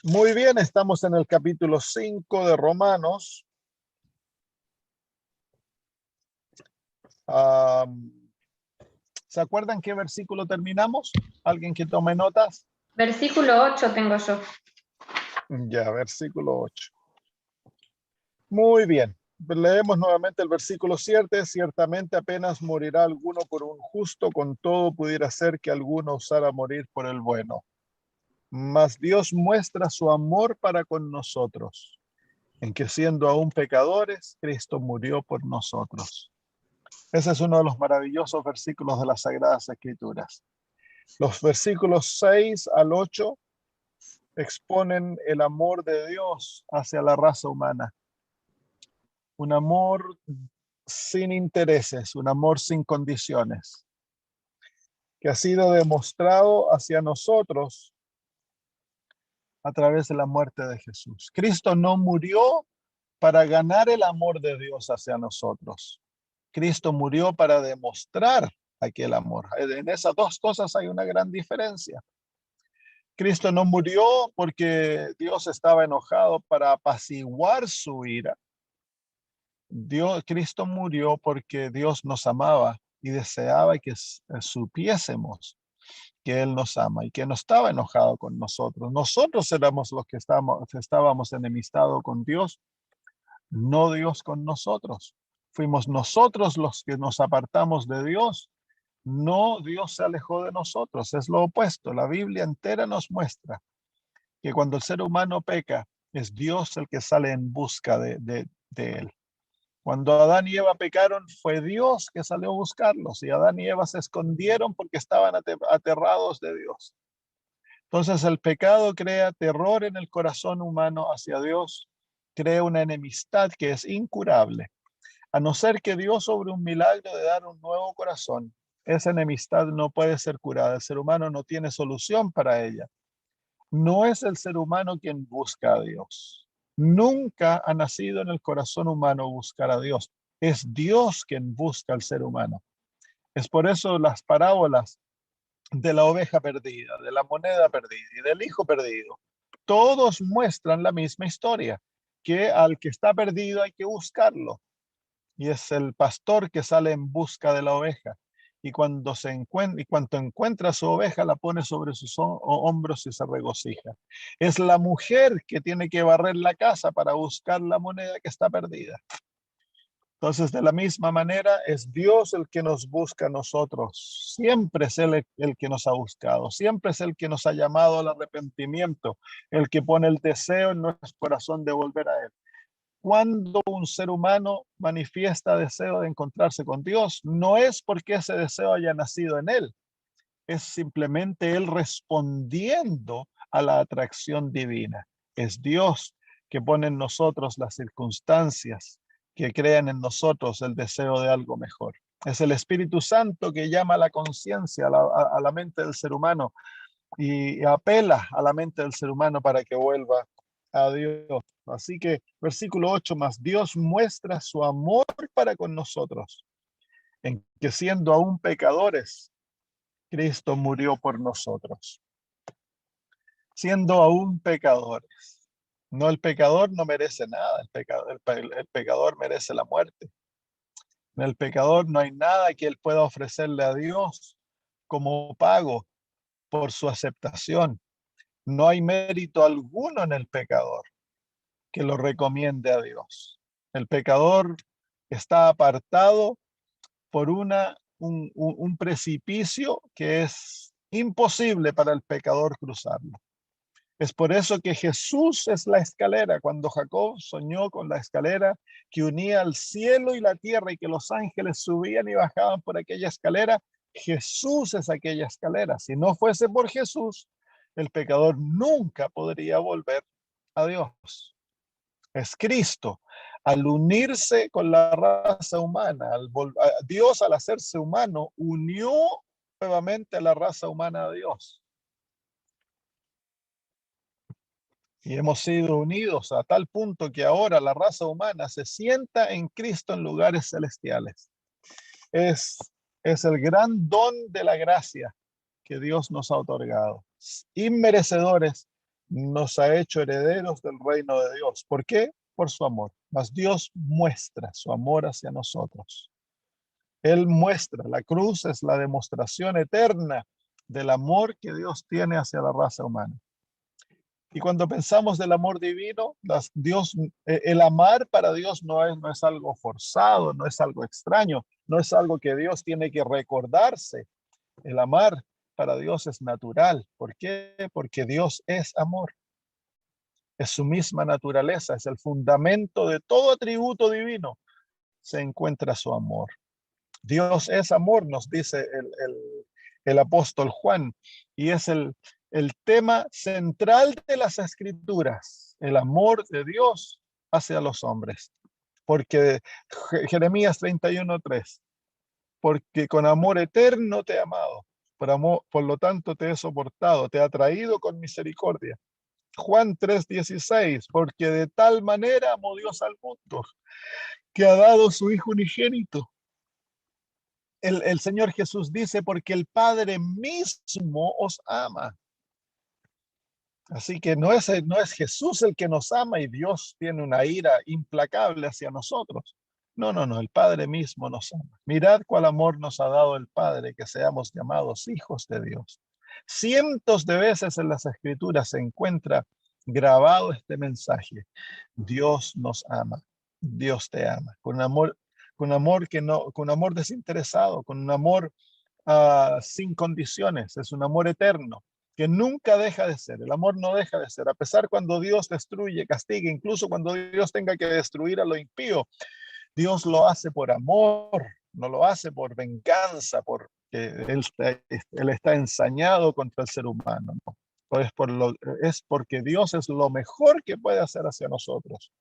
Muy bien, estamos en el capítulo 5 de Romanos. ¿Se acuerdan qué versículo terminamos? ¿Alguien que tome notas? Versículo 8 tengo yo. Ya, versículo 8. Muy bien, leemos nuevamente el versículo 7. Ciertamente apenas morirá alguno por un justo, con todo pudiera ser que alguno osara morir por el bueno. Mas Dios muestra su amor para con nosotros, en que siendo aún pecadores, Cristo murió por nosotros. Ese es uno de los maravillosos versículos de las Sagradas Escrituras. Los versículos 6 al 8 exponen el amor de Dios hacia la raza humana. Un amor sin intereses, un amor sin condiciones, que ha sido demostrado hacia nosotros a través de la muerte de Jesús. Cristo no murió para ganar el amor de Dios hacia nosotros. Cristo murió para demostrar aquel amor. En esas dos cosas hay una gran diferencia. Cristo no murió porque Dios estaba enojado para apaciguar su ira. Cristo murió porque Dios nos amaba y deseaba que supiésemos que Él nos ama y que no estaba enojado con nosotros. Nosotros éramos los que estábamos enemistados con Dios, no Dios con nosotros. Fuimos nosotros los que nos apartamos de Dios. No, Dios se alejó de nosotros, es lo opuesto. La Biblia entera nos muestra que cuando el ser humano peca, es Dios el que sale en busca de él. Cuando Adán y Eva pecaron, fue Dios que salió a buscarlos y Adán y Eva se escondieron porque estaban aterrados de Dios. Entonces el pecado crea terror en el corazón humano hacia Dios, crea una enemistad que es incurable. A no ser que Dios sobre un milagro de dar un nuevo corazón, esa enemistad no puede ser curada. El ser humano no tiene solución para ella. No es el ser humano quien busca a Dios. Nunca ha nacido en el corazón humano buscar a Dios. Es Dios quien busca al ser humano. Es por eso las parábolas de la oveja perdida, de la moneda perdida y del hijo perdido, todos muestran la misma historia, que al que está perdido hay que buscarlo. Y es el pastor que sale en busca de la oveja. Y cuando encuentra su oveja, la pone sobre sus hombros y se regocija. Es la mujer que tiene que barrer la casa para buscar la moneda que está perdida. Entonces, de la misma manera, es Dios el que nos busca a nosotros. Siempre es Él el que nos ha buscado. Siempre es el que nos ha llamado al arrepentimiento, el que pone el deseo en nuestro corazón de volver a Él. Cuando un ser humano manifiesta deseo de encontrarse con Dios, no es porque ese deseo haya nacido en él, es simplemente él respondiendo a la atracción divina. Es Dios que pone en nosotros las circunstancias que crean en nosotros el deseo de algo mejor. Es el Espíritu Santo que llama a la conciencia, a la mente del ser humano y apela a la mente del ser humano para que vuelva a Dios. Así que versículo 8 más, Dios muestra su amor para con nosotros, en que siendo aún pecadores, Cristo murió por nosotros. Siendo aún pecadores. No, el pecador no merece nada, el pecador merece la muerte. En el pecador no hay nada que él pueda ofrecerle a Dios como pago por su aceptación. No hay mérito alguno en el pecador que lo recomiende a Dios. El pecador está apartado por un precipicio que es imposible para el pecador cruzarlo. Es por eso que Jesús es la escalera. Cuando Jacob soñó con la escalera que unía al cielo y la tierra y que los ángeles subían y bajaban por aquella escalera, Jesús es aquella escalera. Si no fuese por Jesús, el pecador nunca podría volver a Dios. Es Cristo. Al unirse con la raza humana, Dios al hacerse humano, unió nuevamente a la raza humana a Dios. Y hemos sido unidos a tal punto que ahora la raza humana se sienta en Cristo en lugares celestiales. Es, es el gran don de la gracia que Dios nos ha otorgado. Inmerecedores, nos ha hecho herederos del reino de Dios. ¿Por qué? Por su amor. Mas Dios muestra su amor hacia nosotros. Él muestra, la cruz es la demostración eterna del amor que Dios tiene hacia la raza humana. Y cuando pensamos del amor divino, el amar para Dios no es algo forzado, no es algo extraño, no es algo que Dios tiene que recordarse. El amar para Dios es natural. ¿Por qué? Porque Dios es amor. Es su misma naturaleza, es el fundamento de todo atributo divino. Se encuentra su amor. Dios es amor, nos dice el apóstol Juan, y es el tema central de las escrituras, el amor de Dios hacia los hombres. Porque Jeremías 31:3, porque con amor eterno te he amado, por lo tanto te he soportado, te he traído con misericordia. Juan 3:16, porque de tal manera amó Dios al mundo, que ha dado su Hijo unigénito. El Señor Jesús dice, porque el Padre mismo os ama. Así que no es Jesús el que nos ama y Dios tiene una ira implacable hacia nosotros. No, el Padre mismo nos ama. Mirad cuál amor nos ha dado el Padre, que seamos llamados hijos de Dios. Cientos de veces en las Escrituras se encuentra grabado este mensaje. Dios nos ama. Dios te ama. Con amor con amor desinteresado, con un amor sin condiciones. Es un amor eterno que nunca deja de ser. El amor no deja de ser. A pesar cuando Dios destruye, castiga, incluso cuando Dios tenga que destruir a lo impío, Dios lo hace por amor, no lo hace por venganza, porque él está ensañado contra el ser humano, ¿no? Es porque Dios es lo mejor que puede hacer hacia nosotros.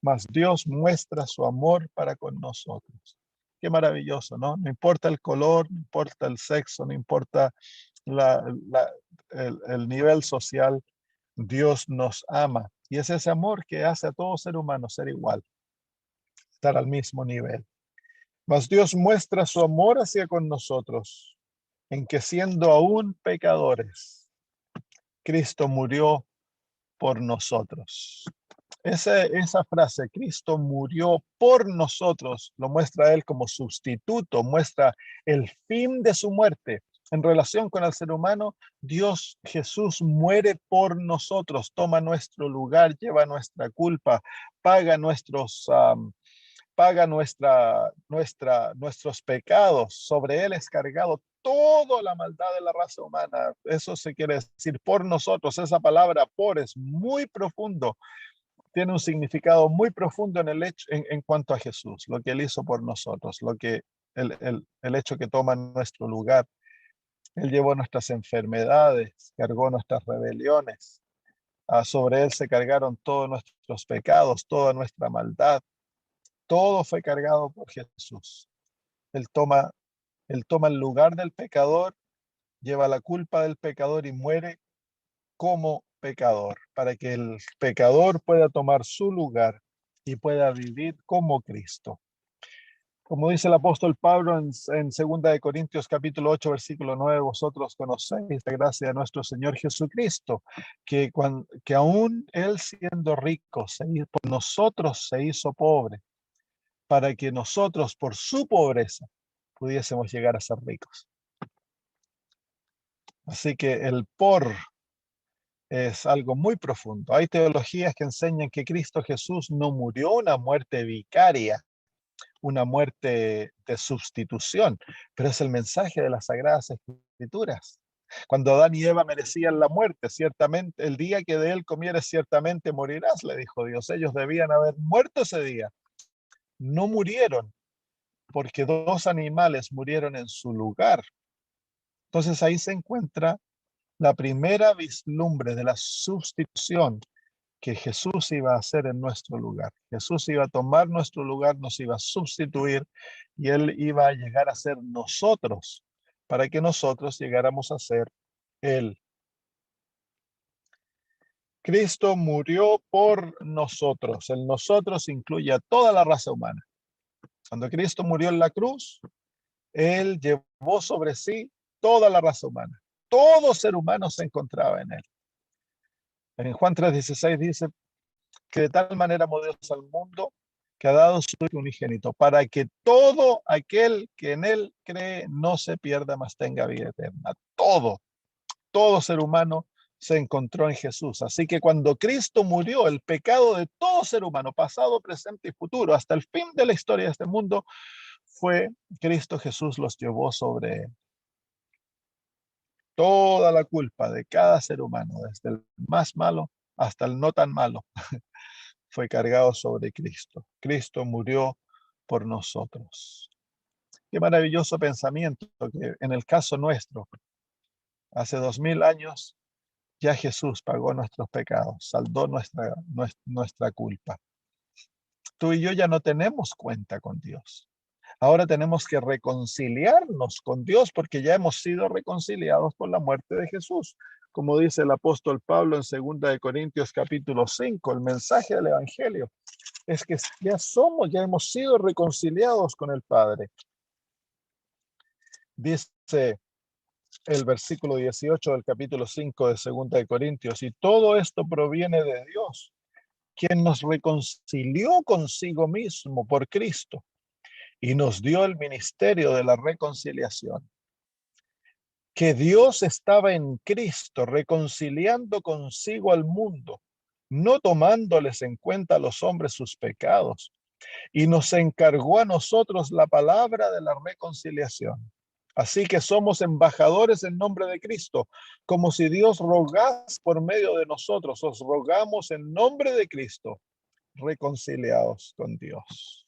Mas Dios muestra su amor para con nosotros. Qué maravilloso, ¿no? No importa el color, no importa el sexo, no importa la, la, el nivel social, Dios nos ama. Y es ese amor que hace a todo ser humano ser igual, estar al mismo nivel. Mas Dios muestra su amor hacia con nosotros, en que siendo aún pecadores, Cristo murió por nosotros. Esa frase, Cristo murió por nosotros, lo muestra él como sustituto, muestra el fin de su muerte. En relación con el ser humano, Dios Jesús muere por nosotros, toma nuestro lugar, lleva nuestra culpa, paga nuestros pecados. Sobre él es cargado toda la maldad de la raza humana. Eso se quiere decir por nosotros. Esa palabra por es muy profundo. Tiene un significado muy profundo en cuanto a Jesús, lo que él hizo por nosotros, el hecho que toma nuestro lugar. Él llevó nuestras enfermedades, cargó nuestras rebeliones. Sobre él se cargaron todos nuestros pecados, toda nuestra maldad. Todo fue cargado por Jesús. Él toma el lugar del pecador, lleva la culpa del pecador y muere como pecador, para que el pecador pueda tomar su lugar y pueda vivir como Cristo. Como dice el apóstol Pablo en 2 de Corintios capítulo 8, versículo 9, vosotros conocéis la gracia de nuestro Señor Jesucristo, que aún Él siendo rico, por nosotros se hizo pobre, para que nosotros por su pobreza pudiésemos llegar a ser ricos. Así que el por es algo muy profundo. Hay teologías que enseñan que Cristo Jesús no murió una muerte vicaria, una muerte de sustitución, pero es el mensaje de las Sagradas Escrituras. Cuando Adán y Eva merecían la muerte, ciertamente, el día que de él comieres, ciertamente morirás, le dijo Dios. Ellos debían haber muerto ese día. No murieron, porque dos animales murieron en su lugar. Entonces ahí se encuentra la primera vislumbre de la sustitución que Jesús iba a hacer en nuestro lugar. Jesús iba a tomar nuestro lugar, nos iba a sustituir y Él iba a llegar a ser nosotros para que nosotros llegáramos a ser Él. Cristo murió por nosotros. El nosotros incluye a toda la raza humana. Cuando Cristo murió en la cruz, Él llevó sobre sí toda la raza humana. Todo ser humano se encontraba en Él. En Juan 3:16 dice que de tal manera amó Dios al mundo que ha dado su Hijo unigénito, para que todo aquel que en él cree no se pierda, mas tenga vida eterna. Todo ser humano se encontró en Jesús. Así que cuando Cristo murió, el pecado de todo ser humano, pasado, presente y futuro, hasta el fin de la historia de este mundo, fue Cristo Jesús los llevó sobre él. Toda la culpa de cada ser humano, desde el más malo hasta el no tan malo, fue cargado sobre Cristo. Cristo murió por nosotros. Qué maravilloso pensamiento que en el caso nuestro, hace 2000 años, ya Jesús pagó nuestros pecados, saldó nuestra culpa. Tú y yo ya no tenemos cuenta con Dios. Ahora tenemos que reconciliarnos con Dios porque ya hemos sido reconciliados por la muerte de Jesús. Como dice el apóstol Pablo en 2 de Corintios capítulo 5, el mensaje del evangelio es que ya hemos sido reconciliados con el Padre. Dice el versículo 18 del capítulo 5 de 2 de Corintios, y todo esto proviene de Dios, quien nos reconcilió consigo mismo por Cristo y nos dio el ministerio de la reconciliación. Que Dios estaba en Cristo reconciliando consigo al mundo, no tomándoles en cuenta a los hombres sus pecados, y nos encargó a nosotros la palabra de la reconciliación. Así que somos embajadores en nombre de Cristo, como si Dios rogase por medio de nosotros. Os rogamos en nombre de Cristo, reconciliados con Dios.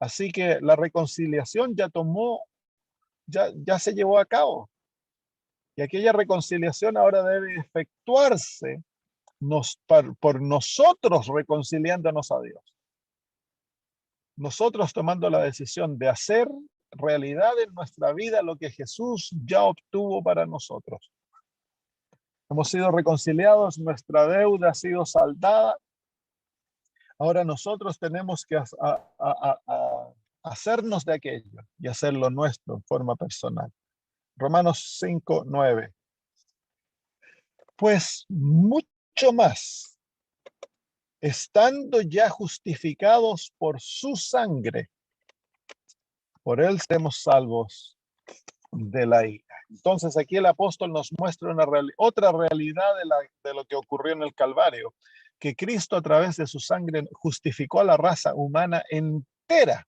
Así que la reconciliación ya se llevó a cabo. Y aquella reconciliación ahora debe efectuarse por nosotros reconciliándonos a Dios. Nosotros tomando la decisión de hacer realidad en nuestra vida lo que Jesús ya obtuvo para nosotros. Hemos sido reconciliados, nuestra deuda ha sido saldada. Ahora nosotros tenemos que hacernos de aquello y hacerlo nuestro en forma personal. Romanos 5:9. Pues mucho más, estando ya justificados por su sangre, por él seremos salvos de la ira. Entonces aquí el apóstol nos muestra otra realidad de lo que ocurrió en el Calvario, que Cristo a través de su sangre justificó a la raza humana entera.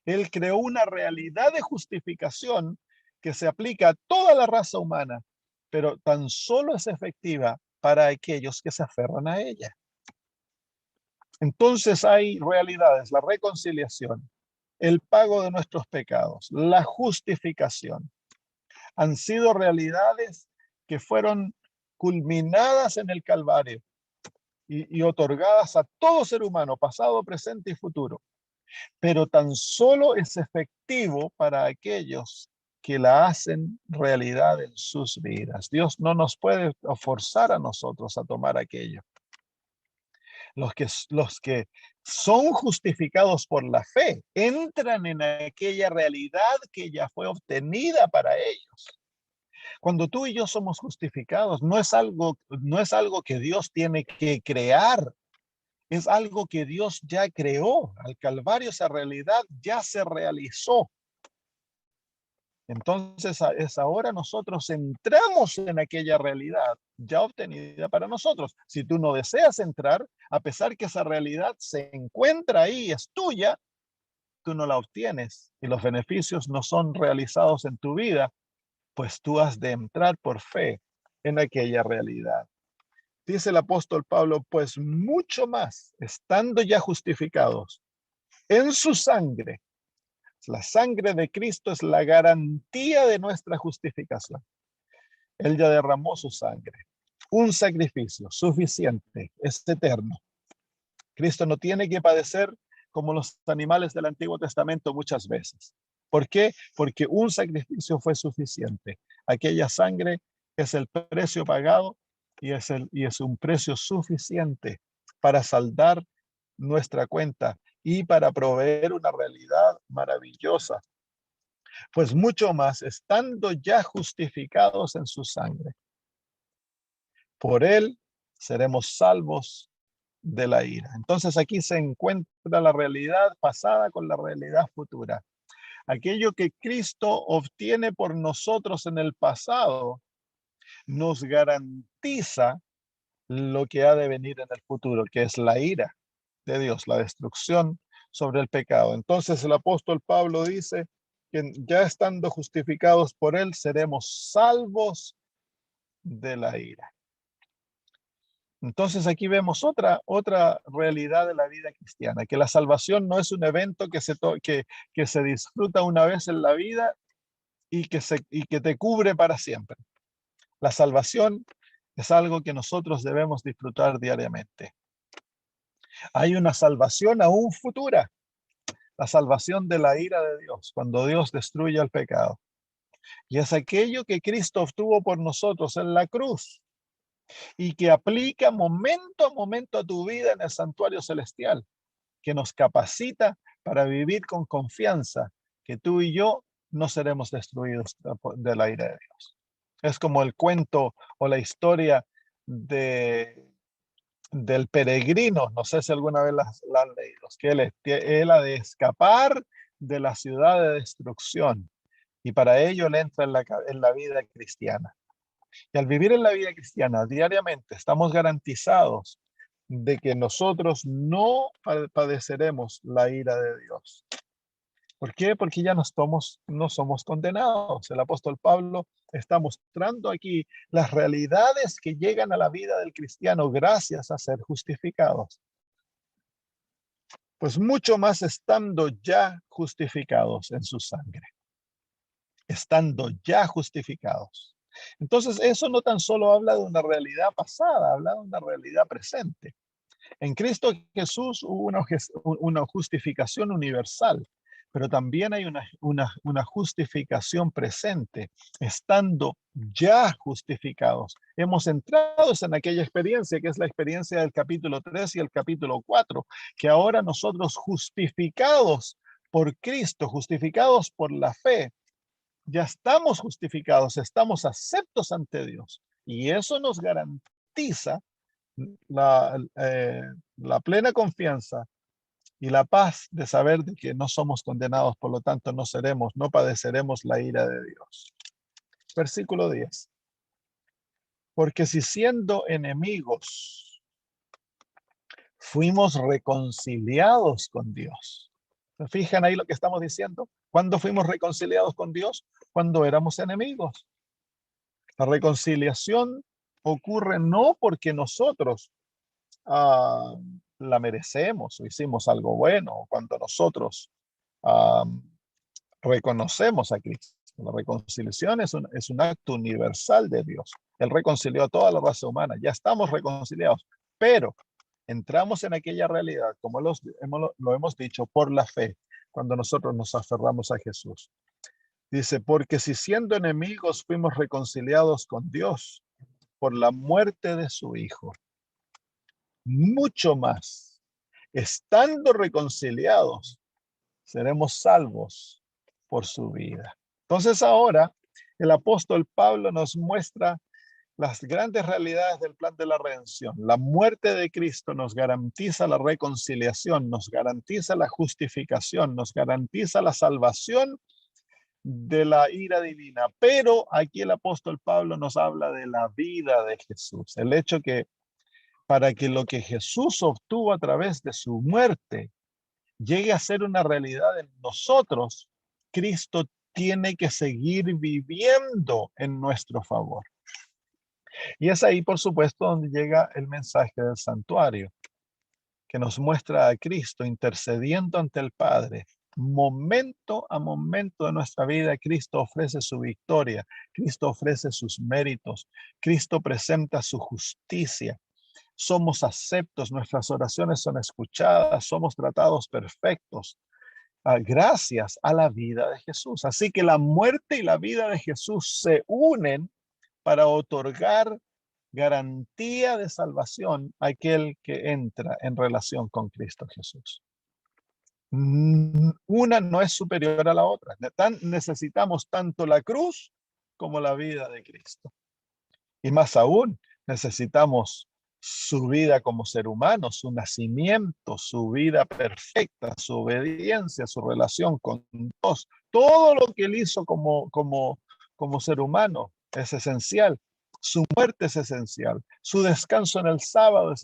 Él creó una realidad de justificación que se aplica a toda la raza humana, pero tan solo es efectiva para aquellos que se aferran a ella. Entonces hay realidades, la reconciliación, el pago de nuestros pecados, la justificación. Han sido realidades que fueron culminadas en el Calvario y otorgadas a todo ser humano, pasado, presente y futuro. Pero tan solo es efectivo para aquellos que la hacen realidad en sus vidas. Dios no nos puede forzar a nosotros a tomar aquello. Los que son justificados por la fe entran en aquella realidad que ya fue obtenida para ellos. Cuando tú y yo somos justificados, no es algo que Dios tiene que crear, es algo que Dios ya creó. Al Calvario esa realidad ya se realizó. Entonces es ahora nosotros entramos en aquella realidad ya obtenida para nosotros. Si tú no deseas entrar, a pesar que esa realidad se encuentra ahí, es tuya, tú no la obtienes y los beneficios no son realizados en tu vida, pues tú has de entrar por fe en aquella realidad. Dice el apóstol Pablo, pues mucho más, estando ya justificados en su sangre. La sangre de Cristo es la garantía de nuestra justificación. Él ya derramó su sangre. Un sacrificio suficiente, es eterno. Cristo no tiene que padecer como los animales del Antiguo Testamento muchas veces. ¿Por qué? Porque un sacrificio fue suficiente. Aquella sangre es el precio pagado y es un precio suficiente para saldar nuestra cuenta y para proveer una realidad maravillosa. Pues mucho más, estando ya justificados en su sangre. Por él seremos salvos de la ira. Entonces aquí se encuentra la realidad pasada con la realidad futura. Aquello que Cristo obtiene por nosotros en el pasado nos garantiza lo que ha de venir en el futuro, que es la ira de Dios, la destrucción sobre el pecado. Entonces el apóstol Pablo dice que ya estando justificados por él, seremos salvos de la ira. Entonces aquí vemos otra realidad de la vida cristiana, que la salvación no es un evento que se disfruta una vez en la vida y que te cubre para siempre. La salvación es algo que nosotros debemos disfrutar diariamente. Hay una salvación aún futura, la salvación de la ira de Dios, cuando Dios destruye el pecado. Y es aquello que Cristo obtuvo por nosotros en la cruz y que aplica momento a momento a tu vida en el santuario celestial, que nos capacita para vivir con confianza que tú y yo no seremos destruidos de la ira de Dios. Es como el cuento o la historia del peregrino, no sé si alguna vez la han leído, que él ha de escapar de la ciudad de destrucción y para ello él entra en la vida cristiana. Y al vivir en la vida cristiana diariamente estamos garantizados de que nosotros no padeceremos la ira de Dios. ¿Por qué? Porque ya no somos condenados. El apóstol Pablo está mostrando aquí las realidades que llegan a la vida del cristiano gracias a ser justificados. Pues mucho más estando ya justificados en su sangre. Estando ya justificados. Entonces eso no tan solo habla de una realidad pasada, habla de una realidad presente. En Cristo Jesús hubo una justificación universal, pero también hay una justificación presente, estando ya justificados. Hemos entrado en aquella experiencia que es la experiencia del capítulo 3 y el capítulo 4, que ahora nosotros justificados por Cristo, justificados por la fe, ya estamos justificados, estamos aceptos ante Dios. Y eso nos garantiza la plena confianza y la paz de saber de que no somos condenados, por lo tanto no padeceremos la ira de Dios. Versículo 10. Porque si siendo enemigos fuimos reconciliados con Dios. ¿Se fijan ahí lo que estamos diciendo? ¿Cuándo fuimos reconciliados con Dios? Cuando éramos enemigos. La reconciliación ocurre no porque nosotros la merecemos o hicimos algo bueno, cuando nosotros reconocemos a Cristo. La reconciliación es un acto universal de Dios. Él reconcilió a toda la raza humana, ya estamos reconciliados, pero entramos en aquella realidad, como lo hemos dicho, por la fe, cuando nosotros nos aferramos a Jesús. Dice, porque si siendo enemigos fuimos reconciliados con Dios por la muerte de su Hijo, mucho más, estando reconciliados, seremos salvos por su vida. Entonces ahora el apóstol Pablo nos muestra las grandes realidades del plan de la redención. La muerte de Cristo nos garantiza la reconciliación, nos garantiza la justificación, nos garantiza la salvación de la ira divina. Pero aquí el apóstol Pablo nos habla de la vida de Jesús. El hecho que para que lo que Jesús obtuvo a través de su muerte llegue a ser una realidad en nosotros, Cristo tiene que seguir viviendo en nuestro favor. Y es ahí, por supuesto, donde llega el mensaje del santuario, que nos muestra a Cristo intercediendo ante el Padre. Momento a momento de nuestra vida, Cristo ofrece su victoria, Cristo ofrece sus méritos, Cristo presenta su justicia. Somos aceptos, nuestras oraciones son escuchadas, somos tratados perfectos, gracias a la vida de Jesús. Así que la muerte y la vida de Jesús se unen para otorgar garantía de salvación a aquel que entra en relación con Cristo Jesús. Una no es superior a la otra. Necesitamos tanto la cruz como la vida de Cristo. Y más aún, necesitamos su vida como ser humano, su nacimiento, su vida perfecta, su obediencia, su relación con Dios, todo lo que él hizo como ser humano es esencial. Su muerte es esencial, su descanso en el sábado es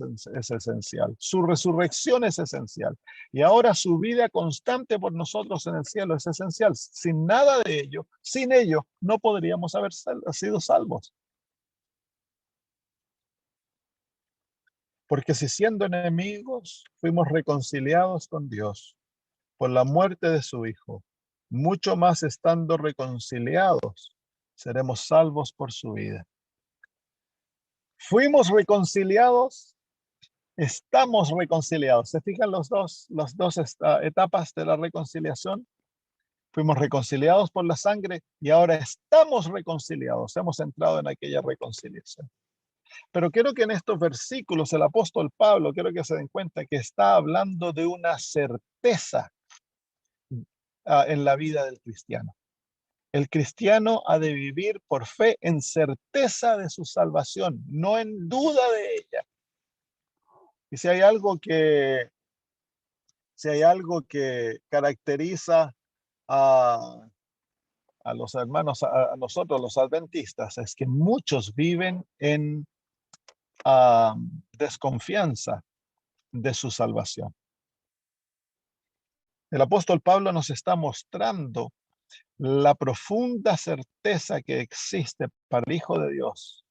esencial, su resurrección es esencial. Y ahora su vida constante por nosotros en el cielo es esencial. Sin nada de ello, sin ello, no podríamos haber sido salvos. Porque si siendo enemigos fuimos reconciliados con Dios por la muerte de su Hijo, mucho más estando reconciliados, seremos salvos por su vida. Fuimos reconciliados, estamos reconciliados. ¿Se fijan las dos etapas de la reconciliación? Fuimos reconciliados por la sangre y ahora estamos reconciliados. Hemos entrado en aquella reconciliación. Pero quiero que en estos versículos el apóstol Pablo, quiero que se den cuenta que está hablando de una certeza en la vida del cristiano. El cristiano ha de vivir por fe en certeza de su salvación, no en duda de ella. Y si hay algo que caracteriza a los hermanos, a nosotros los adventistas, es que muchos viven en desconfianza de su salvación. El apóstol Pablo nos está mostrando la profunda certeza que existe para el Hijo de Dios.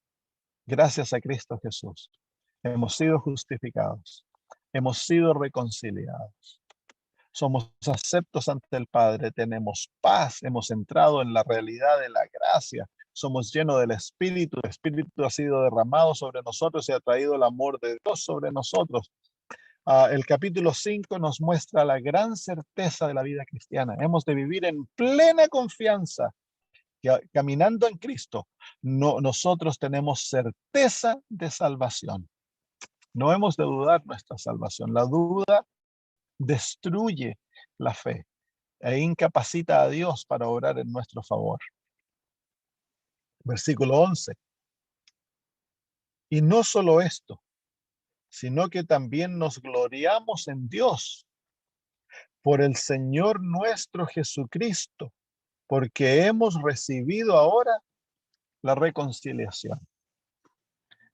Gracias a Cristo Jesús, hemos sido justificados, hemos sido reconciliados. Somos aceptos ante el Padre, tenemos paz, hemos entrado en la realidad de la gracia, somos llenos del Espíritu, el Espíritu ha sido derramado sobre nosotros y ha traído el amor de Dios sobre nosotros. El capítulo 5 nos muestra la gran certeza de la vida cristiana. Hemos de vivir en plena confianza, caminando en Cristo. Nosotros tenemos certeza de salvación. No hemos de dudar nuestra salvación. La duda destruye la fe e incapacita a Dios para obrar en nuestro favor. Versículo 11. Y no solo esto, sino que también nos gloriamos en Dios por el Señor nuestro Jesucristo, porque hemos recibido ahora la reconciliación.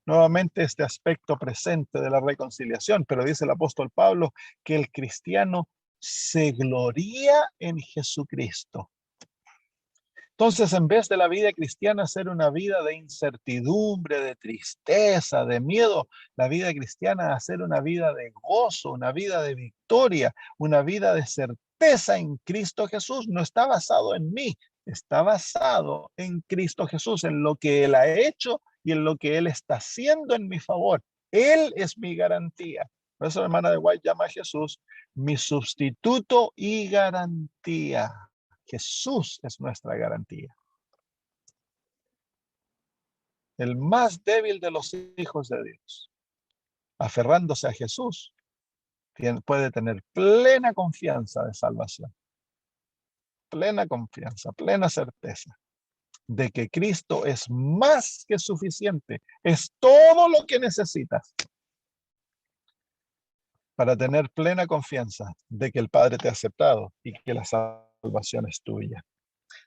Nuevamente este aspecto presente de la reconciliación, pero dice el apóstol Pablo que el cristiano se gloría en Jesucristo. Entonces, en vez de la vida cristiana ser una vida de incertidumbre, de tristeza, de miedo, la vida cristiana va a ser una vida de gozo, una vida de victoria, una vida de certeza en Cristo Jesús. No está basado en mí, está basado en Cristo Jesús, en lo que Él ha hecho y en lo que Él está haciendo en mi favor. Él es mi garantía. Por eso la hermana de White llama a Jesús mi sustituto y garantía. Jesús es nuestra garantía. El más débil de los hijos de Dios, aferrándose a Jesús, puede tener plena confianza de salvación. Plena confianza, plena certeza de que Cristo es más que suficiente. Es todo lo que necesitas para tener plena confianza de que el Padre te ha aceptado y que la salvación es tuya.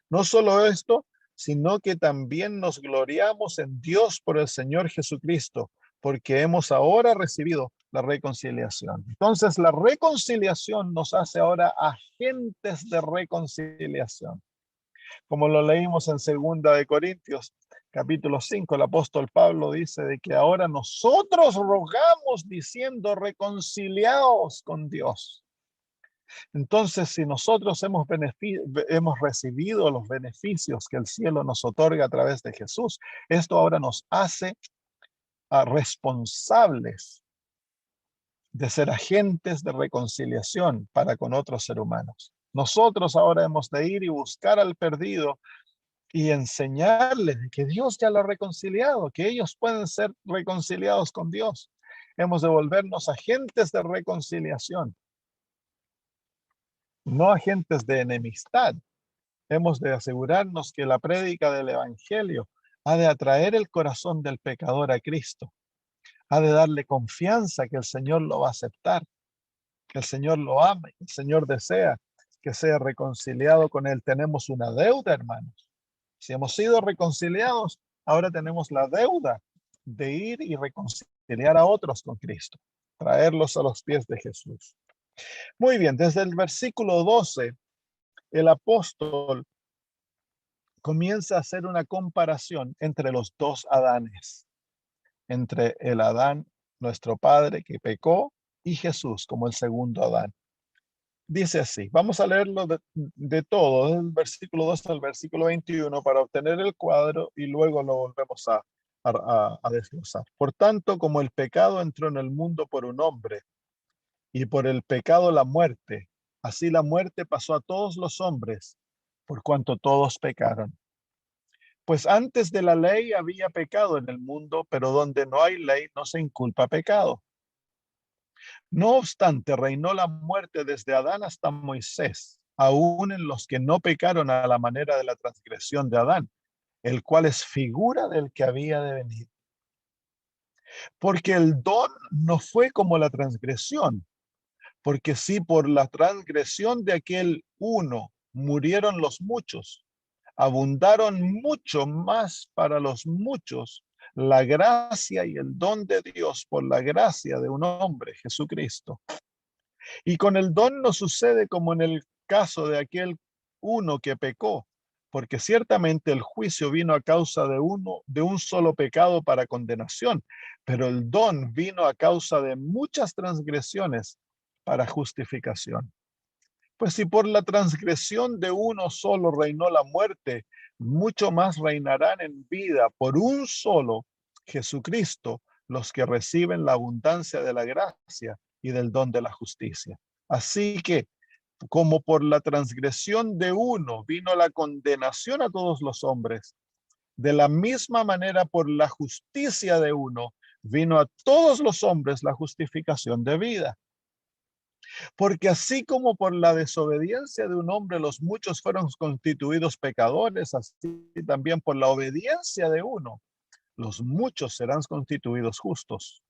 No solo esto, sino que también nos gloriamos en Dios por el Señor Jesucristo, porque hemos ahora recibido la reconciliación. Entonces, la reconciliación nos hace ahora agentes de reconciliación. Como lo leímos en 2 de Corintios, capítulo 5, el apóstol Pablo dice de que ahora nosotros rogamos diciendo reconciliaos con Dios. Entonces, si nosotros hemos recibido los beneficios que el cielo nos otorga a través de Jesús, esto ahora nos hace responsables de ser agentes de reconciliación para con otros seres humanos. Nosotros ahora hemos de ir y buscar al perdido y enseñarles que Dios ya lo ha reconciliado, que ellos pueden ser reconciliados con Dios. Hemos de volvernos agentes de reconciliación, no agentes de enemistad. Hemos de asegurarnos que la prédica del Evangelio ha de atraer el corazón del pecador a Cristo, Ha de darle confianza que el Señor lo va a aceptar, que el Señor lo ama, que el Señor desea que sea reconciliado con Él. Tenemos una deuda, hermanos. Si hemos sido reconciliados, ahora tenemos la deuda de ir y reconciliar a otros con Cristo, traerlos a los pies de Jesús. Muy bien, desde el versículo 12, el apóstol comienza a hacer una comparación entre los dos Adanes, entre el Adán, nuestro padre que pecó, y Jesús como el segundo Adán. Dice así, vamos a leerlo de todo, desde el versículo 2 al versículo 21 para obtener el cuadro y luego lo volvemos a desglosar. Por tanto, como el pecado entró en el mundo por un hombre y por el pecado la muerte, así la muerte pasó a todos los hombres por cuanto todos pecaron. Pues antes de la ley había pecado en el mundo, pero donde no hay ley no se inculpa pecado. No obstante, reinó la muerte desde Adán hasta Moisés, aún en los que no pecaron a la manera de la transgresión de Adán, el cual es figura del que había de venir. Porque el don no fue como la transgresión, porque si por la transgresión de aquel uno murieron los muchos, abundaron mucho más para los muchos la gracia y el don de Dios por la gracia de un hombre, Jesucristo. Y con el don no sucede como en el caso de aquel uno que pecó, porque ciertamente el juicio vino a causa de un solo pecado para condenación, pero el don vino a causa de muchas transgresiones para justificación. Pues si por la transgresión de uno solo reinó la muerte, mucho más reinarán en vida por un solo, Jesucristo, los que reciben la abundancia de la gracia y del don de la justicia. Así que, como por la transgresión de uno vino la condenación a todos los hombres, de la misma manera por la justicia de uno vino a todos los hombres la justificación de vida. Porque así como por la desobediencia de un hombre los muchos fueron constituidos pecadores, así también por la obediencia de uno los muchos serán constituidos justos.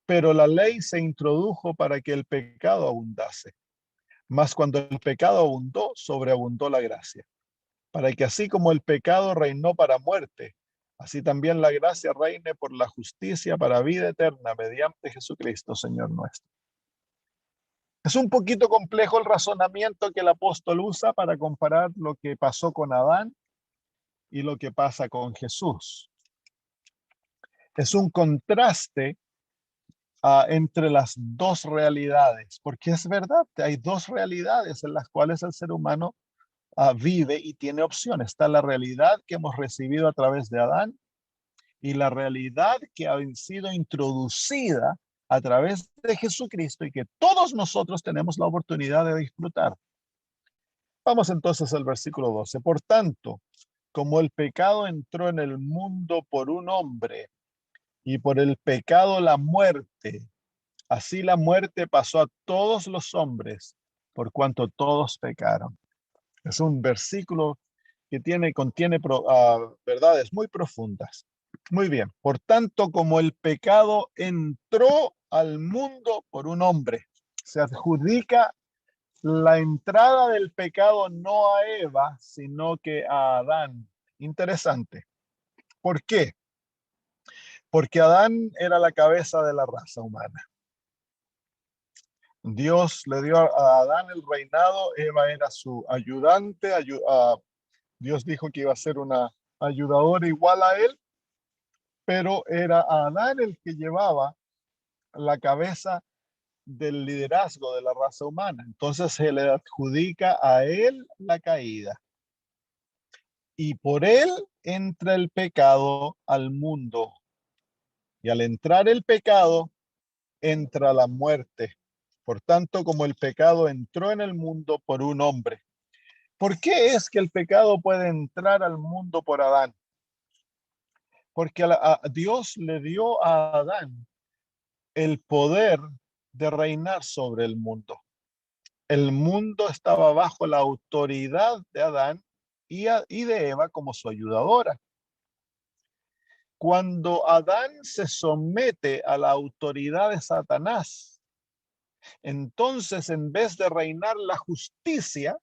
Pero la ley se introdujo para que el pecado abundase. Mas cuando el pecado abundó, sobreabundó la gracia. Para que así como el pecado reinó para muerte, así también la gracia reine por la justicia para vida eterna mediante Jesucristo, Señor nuestro. Es un poquito complejo el razonamiento que el apóstol usa para comparar lo que pasó con Adán y lo que pasa con Jesús. Es un contraste entre las dos realidades, porque es verdad, hay dos realidades en las cuales el ser humano vive y tiene opciones. Está la realidad que hemos recibido a través de Adán y la realidad que ha sido introducida a través de Jesucristo y que todos nosotros tenemos la oportunidad de disfrutar. Vamos entonces al versículo 12. Por tanto, como el pecado entró en el mundo por un hombre y por el pecado la muerte, así la muerte pasó a todos los hombres por cuanto todos pecaron. Es un versículo que contiene verdades muy profundas. Muy bien. Por tanto, como el pecado entró al mundo por un hombre, se adjudica la entrada del pecado no a Eva, sino que a Adán. Interesante. ¿Por qué? Porque Adán era la cabeza de la raza humana. Dios le dio a Adán el reinado, Eva era su ayudante, Dios dijo que iba a ser una ayudadora igual a él, pero era Adán el que llevaba la cabeza del liderazgo de la raza humana. Entonces se le adjudica a él la caída. Y por él entra el pecado al mundo. Y al entrar el pecado, entra la muerte. Por tanto, como el pecado entró en el mundo por un hombre. ¿Por qué es que el pecado puede entrar al mundo por Adán? Porque Dios le dio a Adán el poder de reinar sobre el mundo. El mundo estaba bajo la autoridad de Adán y de Eva como su ayudadora. Cuando Adán se somete a la autoridad de Satanás, entonces en vez de reinar la justicia,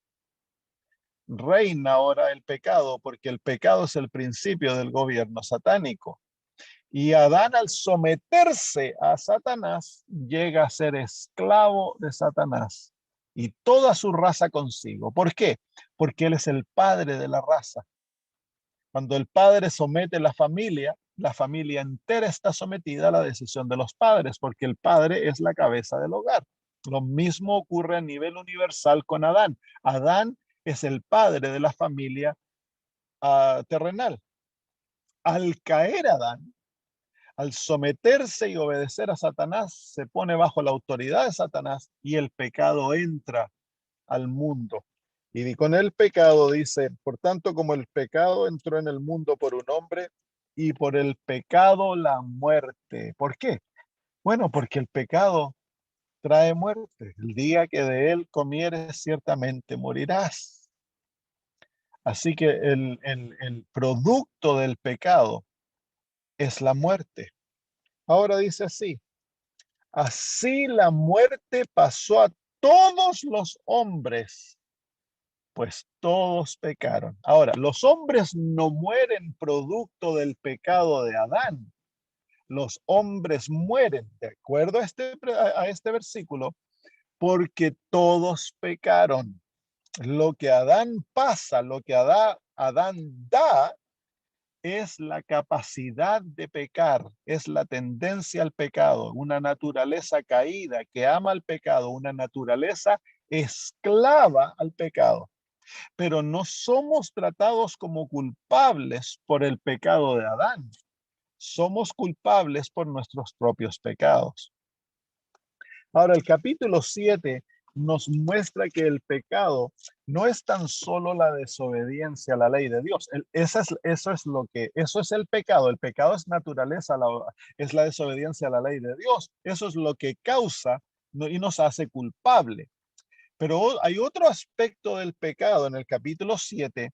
reina ahora el pecado, porque el pecado es el principio del gobierno satánico. Y Adán, al someterse a Satanás, llega a ser esclavo de Satanás y toda su raza consigo. ¿Por qué? Porque él es el padre de la raza. Cuando el padre somete la familia entera está sometida a la decisión de los padres, porque el padre es la cabeza del hogar. Lo mismo ocurre a nivel universal con Adán. Adán es el padre de la familia terrenal. Al caer Adán, al someterse y obedecer a Satanás, se pone bajo la autoridad de Satanás y el pecado entra al mundo. Y con el pecado dice, por tanto, como el pecado entró en el mundo por un hombre y por el pecado la muerte. ¿Por qué? Bueno, porque el pecado trae muerte. El día que de él comieres, ciertamente morirás. Así que el producto del pecado es la muerte. Ahora dice así, así la muerte pasó a todos los hombres, pues todos pecaron. Ahora, los hombres no mueren producto del pecado de Adán. Los hombres mueren, de acuerdo a este versículo, porque todos pecaron. Lo que Adán pasa, lo que Adán da, es la capacidad de pecar, es la tendencia al pecado, una naturaleza caída que ama al pecado, una naturaleza esclava al pecado. Pero no somos tratados como culpables por el pecado de Adán. Somos culpables por nuestros propios pecados. Ahora, el capítulo 7 nos muestra que el pecado no es tan solo la desobediencia a la ley de Dios. Eso es el pecado. El pecado es naturaleza, es la desobediencia a la ley de Dios. Eso es lo que causa y nos hace culpable. Pero hay otro aspecto del pecado en el capítulo 7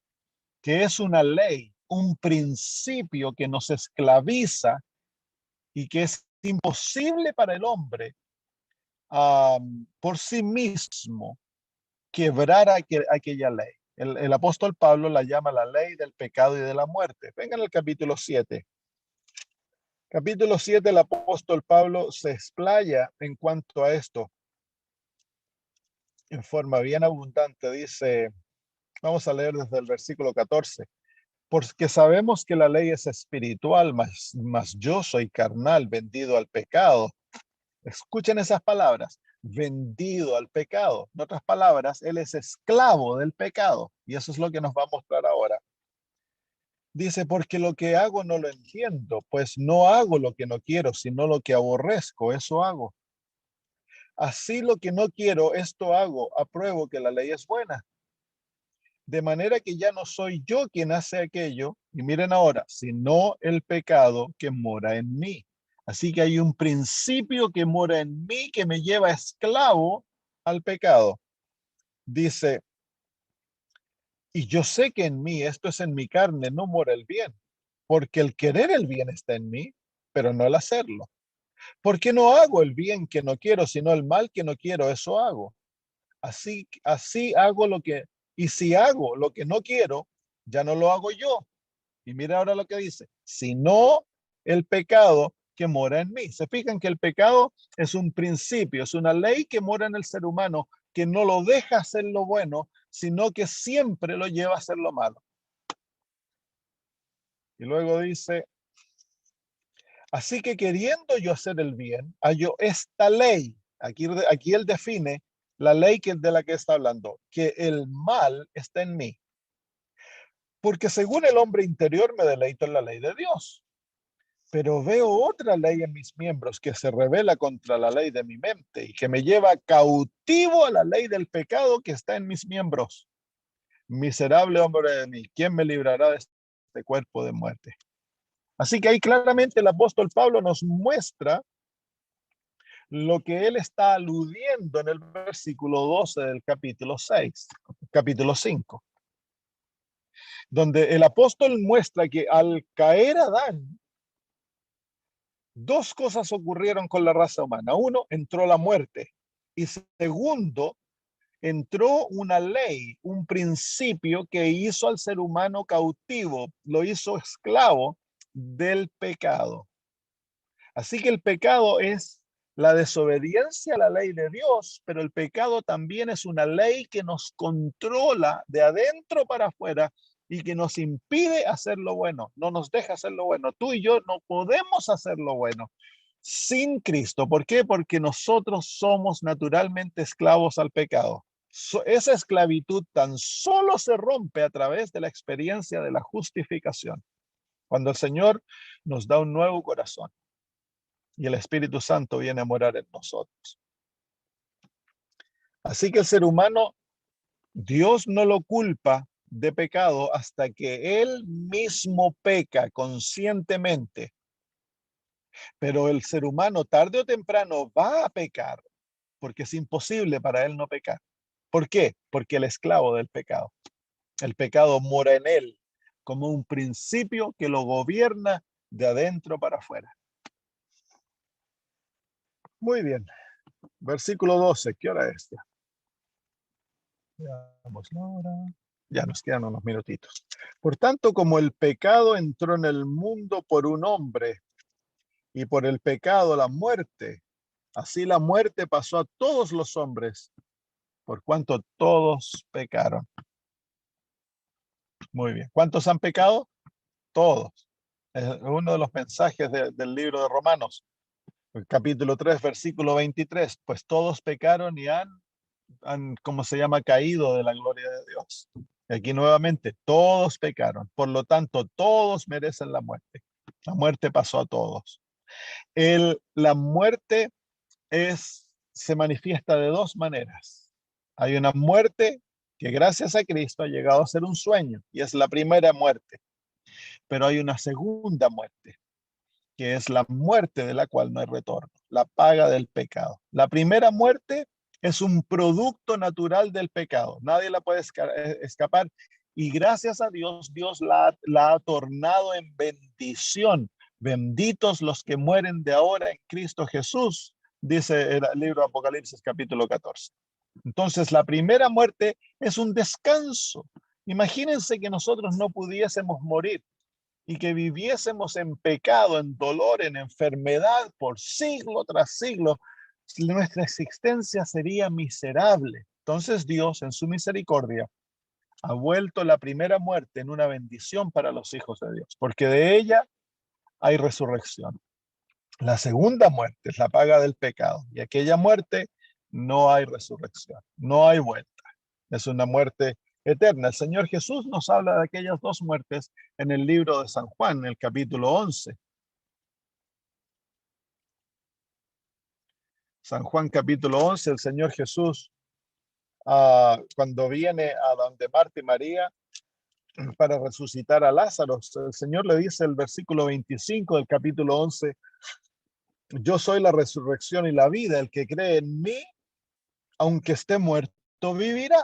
que es una ley, un principio que nos esclaviza y que es imposible para el hombre por sí mismo quebrar aquella ley. El apóstol Pablo la llama la ley del pecado y de la muerte. Vengan al capítulo 7. Capítulo 7, el apóstol Pablo se explaya en cuanto a esto en forma bien abundante. Dice, vamos a leer desde el versículo 14. Porque sabemos que la ley es espiritual, mas yo soy carnal, vendido al pecado. Escuchen esas palabras, vendido al pecado. En otras palabras, él es esclavo del pecado. Y eso es lo que nos va a mostrar ahora. Dice, porque lo que hago no lo entiendo, pues no hago lo que no quiero, sino lo que aborrezco, eso hago. Así lo que no quiero, esto hago, apruebo que la ley es buena. De manera que ya no soy yo quien hace aquello, y miren ahora, sino el pecado que mora en mí. Así que hay un principio que mora en mí que me lleva esclavo al pecado. Dice, y yo sé que en mí, esto es en mi carne, no mora el bien, porque el querer el bien está en mí, pero no el hacerlo. Porque no hago el bien que no quiero, sino el mal que no quiero, eso hago. Así hago y si hago lo que no quiero, ya no lo hago yo. Y mira ahora lo que dice, sino el pecado que mora en mí. Se fijan que el pecado es un principio, es una ley que mora en el ser humano, que no lo deja hacer lo bueno, sino que siempre lo lleva a hacer lo malo. Y luego dice, así que queriendo yo hacer el bien, hallo esta ley. Aquí él define la ley de la que está hablando, que el mal está en mí. Porque según el hombre interior me deleito en la ley de Dios. Pero veo otra ley en mis miembros que se revela contra la ley de mi mente y que me lleva cautivo a la ley del pecado que está en mis miembros. Miserable hombre de mí, ¿quién me librará de este cuerpo de muerte? Así que ahí claramente el apóstol Pablo nos muestra lo que él está aludiendo en el versículo 12 del capítulo 5, donde el apóstol muestra que al caer Adán, Dos cosas ocurrieron con la raza humana. Uno, entró la muerte. Y segundo, entró una ley, un principio que hizo al ser humano cautivo, lo hizo esclavo del pecado. Así que el pecado es la desobediencia a la ley de Dios, pero el pecado también es una ley que nos controla de adentro para afuera y que nos impide hacer lo bueno, no nos deja hacer lo bueno. Tú y yo no podemos hacer lo bueno sin Cristo. ¿Por qué? Porque nosotros somos naturalmente esclavos al pecado. Esa esclavitud tan solo se rompe a través de la experiencia de la justificación, cuando el Señor nos da un nuevo corazón y el Espíritu Santo viene a morar en nosotros. Así que el ser humano, Dios no lo culpa de pecado hasta que él mismo peca conscientemente. Pero el ser humano tarde o temprano va a pecar, porque es imposible para él no pecar. ¿Por qué? Porque el esclavo del pecado. El pecado mora en él como un principio que lo gobierna de adentro para afuera. Muy bien. Versículo 12. ¿Qué hora es? Veamos la hora. Ya nos quedan unos minutitos. Por tanto, como el pecado entró en el mundo por un hombre y por el pecado la muerte, así la muerte pasó a todos los hombres, por cuanto todos pecaron. Muy bien. ¿Cuántos han pecado? Todos. Es uno de los mensajes del libro de Romanos, el capítulo 3, versículo 23. Pues todos pecaron y ¿cómo se llama? Caído de la gloria de Dios. Aquí nuevamente, todos pecaron. Por lo tanto, todos merecen la muerte. La muerte pasó a todos. La muerte se manifiesta de dos maneras. Hay una muerte que gracias a Cristo ha llegado a ser un sueño y es la primera muerte. Pero hay una segunda muerte, que es la muerte de la cual no hay retorno, la paga del pecado. La primera muerte es un producto natural del pecado, nadie la puede escapar y gracias a Dios, Dios la ha tornado en bendición. Benditos los que mueren de ahora en Cristo Jesús, dice el libro de Apocalipsis capítulo 14. Entonces la primera muerte es un descanso. Imagínense que nosotros no pudiésemos morir y que viviésemos en pecado, en dolor, en enfermedad por siglo tras siglo, nuestra existencia sería miserable. Entonces Dios, en su misericordia, ha vuelto la primera muerte en una bendición para los hijos de Dios, porque de ella hay resurrección. La segunda muerte es la paga del pecado, y aquella muerte no hay resurrección, no hay vuelta. Es una muerte eterna. El Señor Jesús nos habla de aquellas dos muertes en el libro de San Juan, en el capítulo 11. San Juan capítulo 11, el Señor Jesús, cuando viene a donde Marta y María para resucitar a Lázaro, el Señor le dice el versículo 25 del capítulo 11, yo soy la resurrección y la vida, el que cree en mí, aunque esté muerto, vivirá.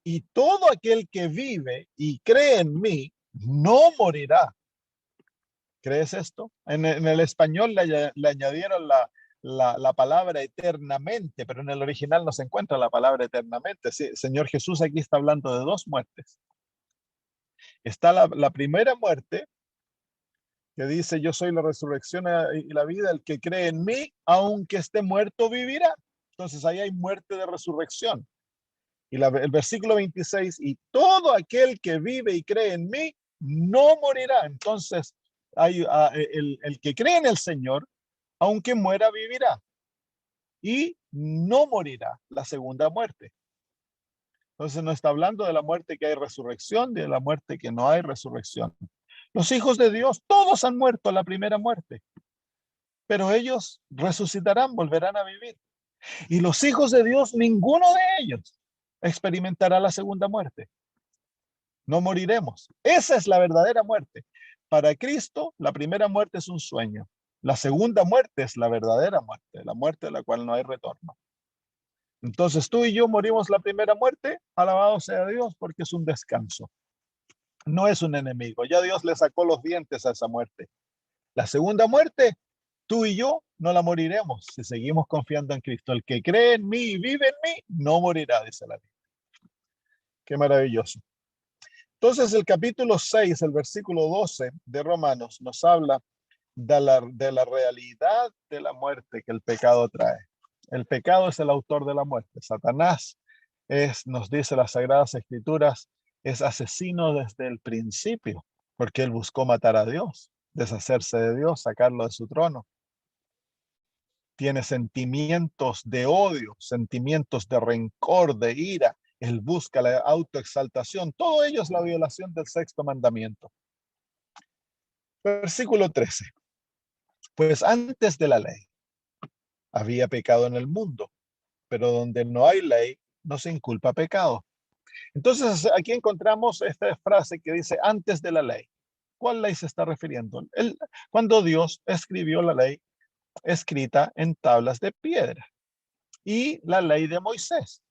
Y todo aquel que vive y cree en mí, no morirá. ¿Crees esto? En el español le añadieron la palabra eternamente, pero en el original no se encuentra la palabra eternamente. Sí, Señor Jesús aquí está hablando de dos muertes. Está la primera muerte, que dice, yo soy la resurrección y la vida, el que cree en mí, aunque esté muerto, vivirá. Entonces ahí hay muerte de resurrección. Y el versículo 26, y todo aquel que vive y cree en mí, no morirá. Entonces, el que cree en el Señor, aunque muera, vivirá. Y no morirá la segunda muerte. Entonces, no está hablando de la muerte que hay resurrección, de la muerte que no hay resurrección. Los hijos de Dios, todos han muerto la primera muerte, pero ellos resucitarán, volverán a vivir. Y los hijos de Dios, ninguno de ellos experimentará la segunda muerte. No moriremos. Esa es la verdadera muerte. Para Cristo, la primera muerte es un sueño. La segunda muerte es la verdadera muerte, la muerte de la cual no hay retorno. Entonces tú y yo morimos la primera muerte, alabado sea Dios, porque es un descanso. No es un enemigo. Ya Dios le sacó los dientes a esa muerte. La segunda muerte, tú y yo no la moriremos si seguimos confiando en Cristo. El que cree en mí y vive en mí, no morirá, dice la Biblia. Qué maravilloso. Entonces el capítulo 6, el versículo 12 de Romanos nos habla de la realidad de la muerte que el pecado trae. El pecado es el autor de la muerte. Satanás nos dice las Sagradas Escrituras, es asesino desde el principio, porque él buscó matar a Dios, deshacerse de Dios, sacarlo de su trono. Tiene sentimientos de odio, sentimientos de rencor, de ira. Él busca la autoexaltación. Todo ello es la violación del sexto mandamiento. Versículo 13. Pues antes de la ley había pecado en el mundo, pero donde no hay ley, no se inculpa pecado. Entonces aquí encontramos esta frase que dice antes de la ley. ¿Cuál ley se está refiriendo? Cuando Dios escribió la ley escrita en tablas de piedra y la ley de Moisés.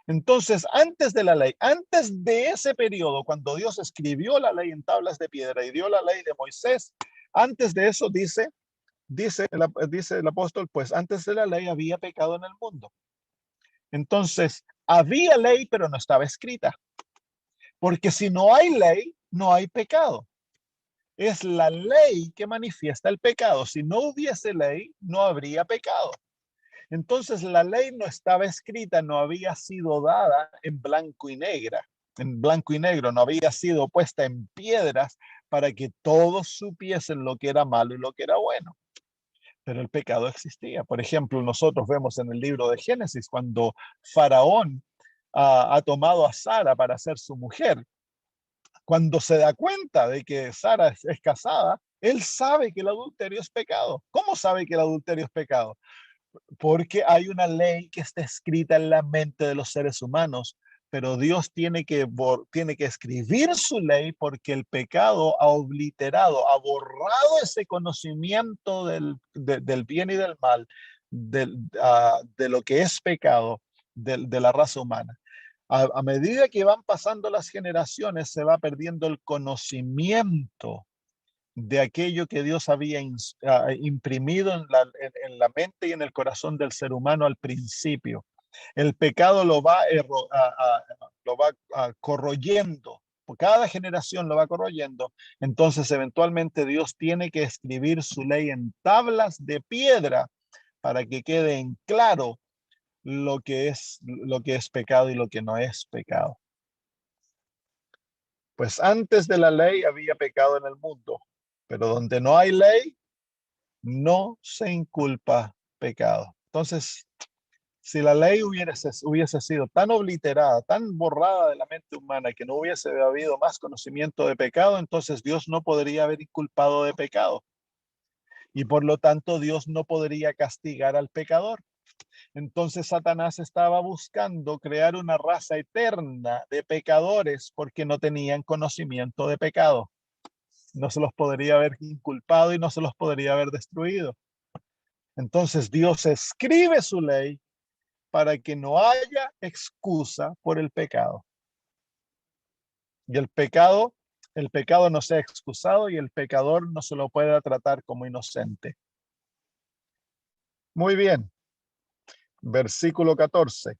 Entonces, antes de la ley, antes de ese periodo, cuando Dios escribió la ley en tablas de piedra y dio la ley de Moisés, antes de eso dice el apóstol, pues antes de la ley había pecado en el mundo. Entonces, había ley, pero no estaba escrita. Porque si no hay ley, no hay pecado. Es la ley que manifiesta el pecado. Si no hubiese ley, no habría pecado. Entonces la ley no estaba escrita, no había sido dada en blanco y negro, no había sido puesta en piedras para que todos supiesen lo que era malo y lo que era bueno. Pero el pecado existía. Por ejemplo, nosotros vemos en el libro de Génesis cuando Faraón ha tomado a Sara para ser su mujer. Cuando se da cuenta de que Sara es casada, él sabe que el adulterio es pecado. ¿Cómo sabe que el adulterio es pecado? Porque hay una ley que está escrita en la mente de los seres humanos, pero Dios tiene que escribir su ley porque el pecado ha obliterado, ha borrado ese conocimiento del bien y del mal, de lo que es pecado de la raza humana. A medida que van pasando las generaciones, se va perdiendo el conocimiento de aquello que Dios había imprimido en la mente y en el corazón del ser humano al principio. El pecado lo va corroyendo, cada generación lo va corroyendo. Entonces, eventualmente Dios tiene que escribir su ley en tablas de piedra para que quede en claro lo que es pecado y lo que no es pecado. Pues antes de la ley había pecado en el mundo, pero donde no hay ley, no se inculpa pecado. Entonces, si la ley hubiese sido tan obliterada, tan borrada de la mente humana que no hubiese habido más conocimiento de pecado, entonces Dios no podría haber inculpado de pecado. Y por lo tanto, Dios no podría castigar al pecador. Entonces Satanás estaba buscando crear una raza eterna de pecadores porque no tenían conocimiento de pecado. No se los podría haber inculpado y no se los podría haber destruido. Entonces Dios escribe su ley para que no haya excusa por el pecado. Y el pecado no sea excusado y el pecador no se lo pueda tratar como inocente. Muy bien. Versículo 14.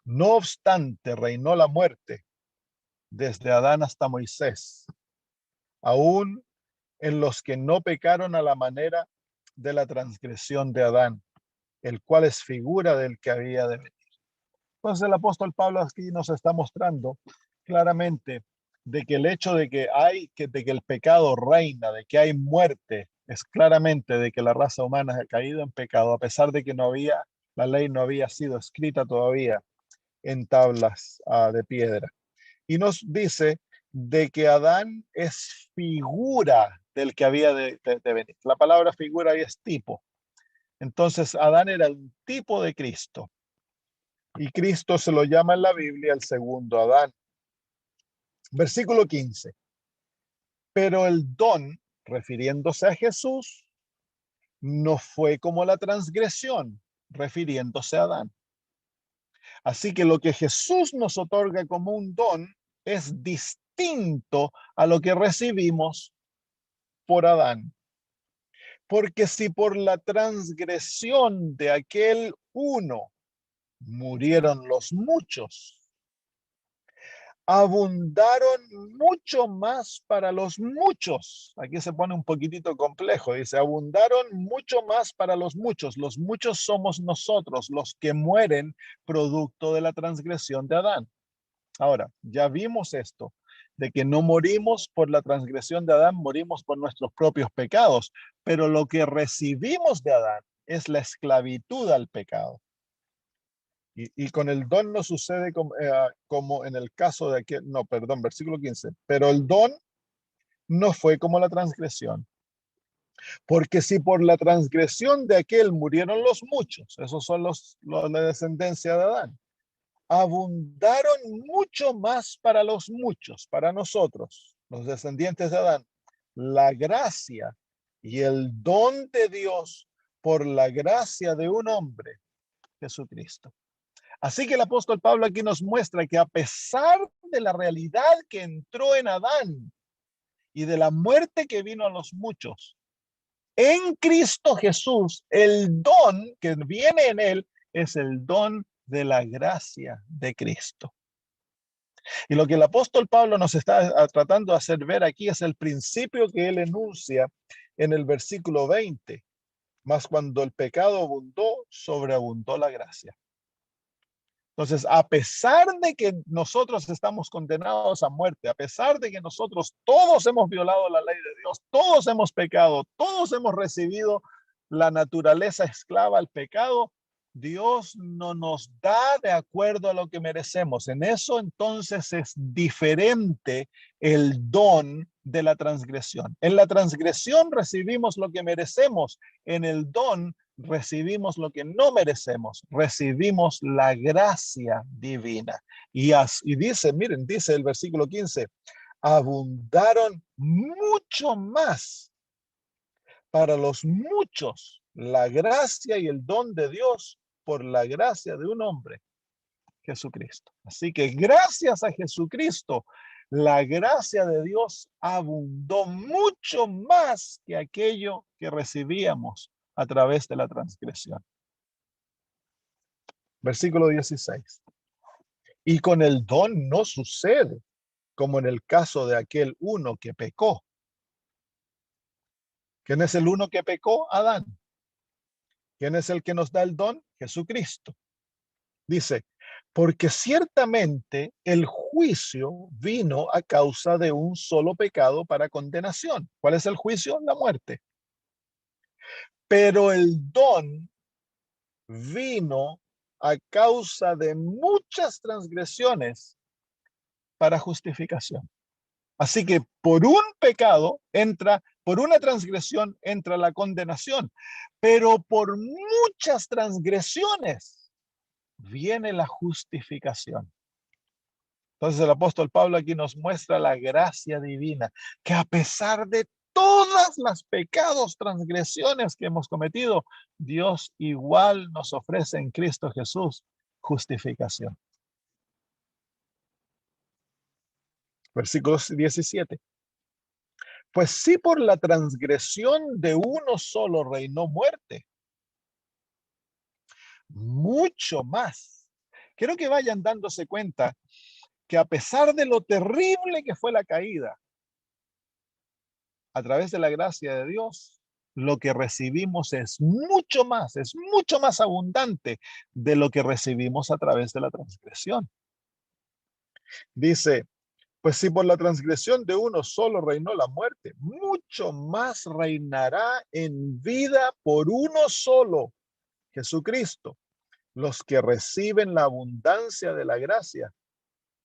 No obstante, reinó la muerte desde Adán hasta Moisés, aún en los que no pecaron a la manera de la transgresión de Adán, el cual es figura del que había de venir. Entonces el apóstol Pablo aquí nos está mostrando claramente de que el hecho de que el pecado reina, de que hay muerte, es claramente de que la raza humana ha caído en pecado, a pesar de que la ley no había sido escrita todavía en tablas de piedra. Y nos dice de que Adán es figura del que había de venir. La palabra figura ahí es tipo. Entonces Adán era un tipo de Cristo. Y Cristo se lo llama en la Biblia el segundo Adán. Versículo 15. Pero el don, refiriéndose a Jesús, no fue como la transgresión, refiriéndose a Adán. Así que lo que Jesús nos otorga como un don es distinto a lo que recibimos por Adán. Porque si por la transgresión de aquel uno murieron los muchos, abundaron mucho más para los muchos. Aquí se pone un poquitito complejo. Dice, abundaron mucho más para los muchos. Los muchos somos nosotros, los que mueren producto de la transgresión de Adán. Ahora, ya vimos esto, de que no morimos por la transgresión de Adán, morimos por nuestros propios pecados. Pero lo que recibimos de Adán es la esclavitud al pecado. Y con el don no sucede como en el caso de aquel, no, perdón, versículo 15. Pero el don no fue como la transgresión. Porque si por la transgresión de aquel murieron los muchos, esos son la descendencia de Adán, abundaron mucho más para los muchos, para nosotros, los descendientes de Adán, la gracia y el don de Dios por la gracia de un hombre, Jesucristo. Así que el apóstol Pablo aquí nos muestra que a pesar de la realidad que entró en Adán y de la muerte que vino a los muchos, en Cristo Jesús, el don que viene en él es el don de la gracia de Cristo. Y lo que el apóstol Pablo nos está tratando de hacer ver aquí es el principio que él enuncia en el versículo 20. Mas cuando el pecado abundó, sobreabundó la gracia. Entonces, a pesar de que nosotros estamos condenados a muerte, a pesar de que nosotros todos hemos violado la ley de Dios, todos hemos pecado, todos hemos recibido la naturaleza esclava al pecado, Dios no nos da de acuerdo a lo que merecemos. En eso entonces es diferente el don de la transgresión. En la transgresión recibimos lo que merecemos, en el don recibimos lo que no merecemos, recibimos la gracia divina. Y dice, miren, dice el versículo 15, abundaron mucho más para los muchos la gracia y el don de Dios por la gracia de un hombre, Jesucristo. Así que gracias a Jesucristo, la gracia de Dios abundó mucho más que aquello que recibíamos a través de la transgresión. Versículo 16. Y con el don no sucede como en el caso de aquel uno que pecó. ¿Quién es el uno que pecó? Adán. ¿Quién es el que nos da el don? Jesucristo. Dice, porque ciertamente el juicio vino a causa de un solo pecado para condenación. ¿Cuál es el juicio? La muerte. Pero el don vino a causa de muchas transgresiones para justificación. Así que por un pecado entra, por una transgresión entra la condenación, pero por muchas transgresiones viene la justificación. Entonces el apóstol Pablo aquí nos muestra la gracia divina, que a pesar de todas las pecados, transgresiones que hemos cometido, Dios igual nos ofrece en Cristo Jesús justificación. Versículo 17. Pues si por la transgresión de uno solo reinó muerte, mucho más. Quiero que vayan dándose cuenta que a pesar de lo terrible que fue la caída, a través de la gracia de Dios, lo que recibimos es mucho más abundante de lo que recibimos a través de la transgresión. Dice, pues si por la transgresión de uno solo reinó la muerte, mucho más reinará en vida por uno solo, Jesucristo, los que reciben la abundancia de la gracia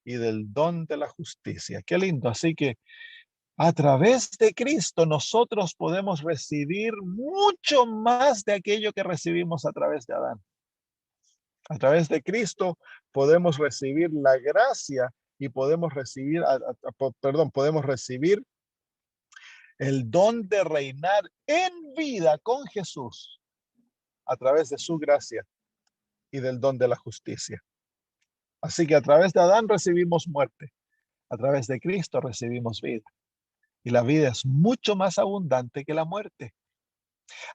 y del don de la justicia. Qué lindo. Así que a través de Cristo nosotros podemos recibir mucho más de aquello que recibimos a través de Adán. A través de Cristo podemos recibir la gracia y podemos recibir, podemos recibir el don de reinar en vida con Jesús a través de su gracia y del don de la justicia. Así que a través de Adán recibimos muerte, a través de Cristo recibimos vida. Y la vida es mucho más abundante que la muerte.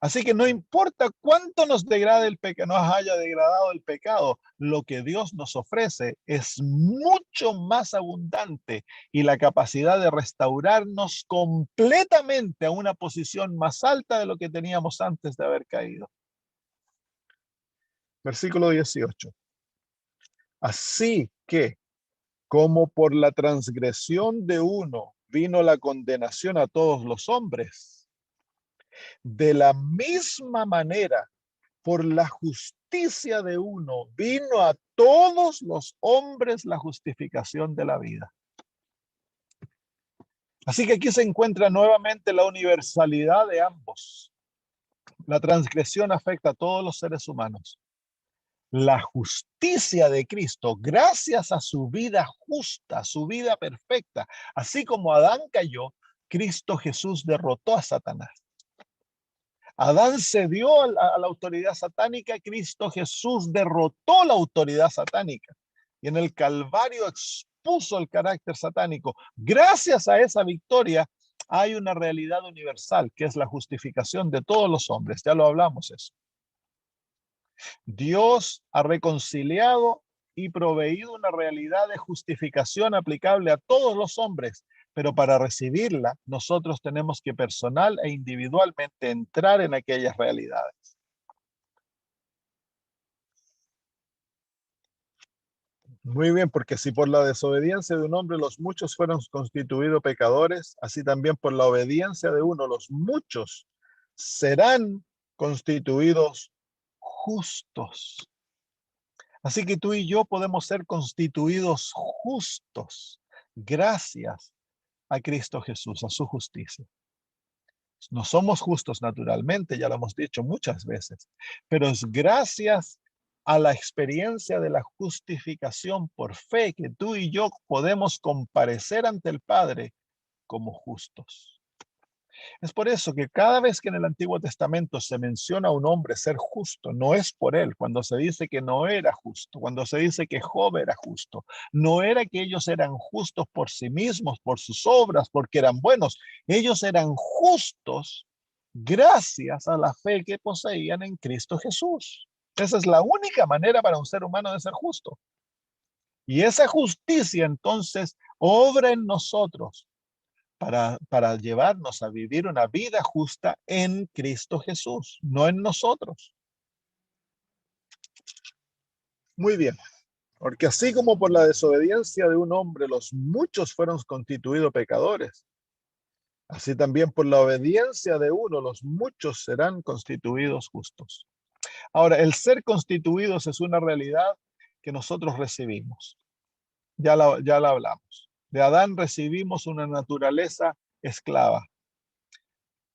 Así que no importa cuánto nos degrade el pecado, nos haya degradado el pecado, lo que Dios nos ofrece es mucho más abundante y la capacidad de restaurarnos completamente a una posición más alta de lo que teníamos antes de haber caído. Versículo 18. Así que, como por la transgresión de uno vino la condenación a todos los hombres, de la misma manera, por la justicia de uno, vino a todos los hombres la justificación de la vida. Así que aquí se encuentra nuevamente la universalidad de ambos. La transgresión afecta a todos los seres humanos. La justicia de Cristo, gracias a su vida justa, su vida perfecta, así como Adán cayó, Cristo Jesús derrotó a Satanás. Adán cedió a la autoridad satánica, Cristo Jesús derrotó la autoridad satánica y en el Calvario expuso el carácter satánico. Gracias a esa victoria hay una realidad universal que es la justificación de todos los hombres. Ya lo hablamos eso. Dios ha reconciliado y proveído una realidad de justificación aplicable a todos los hombres, pero para recibirla nosotros tenemos que personal e individualmente entrar en aquellas realidades. Muy bien, porque si por la desobediencia de un hombre los muchos fueron constituidos pecadores, así también por la obediencia de uno los muchos serán constituidos justos. Así que tú y yo podemos ser constituidos justos gracias a Cristo Jesús, a su justicia. No somos justos naturalmente, ya lo hemos dicho muchas veces, pero es gracias a la experiencia de la justificación por fe que tú y yo podemos comparecer ante el Padre como justos. Es por eso que cada vez que en el Antiguo Testamento se menciona a un hombre ser justo, no es por él. Cuando se dice que no era justo, cuando se dice que Job era justo, no era que ellos eran justos por sí mismos, por sus obras, porque eran buenos. Ellos eran justos gracias a la fe que poseían en Cristo Jesús. Esa es la única manera para un ser humano de ser justo. Y esa justicia entonces obra en nosotros para llevarnos a vivir una vida justa en Cristo Jesús, no en nosotros. Muy bien, porque así como por la desobediencia de un hombre los muchos fueron constituidos pecadores, así también por la obediencia de uno los muchos serán constituidos justos. Ahora, el ser constituidos es una realidad que nosotros recibimos. Ya la hablamos. De Adán recibimos una naturaleza esclava.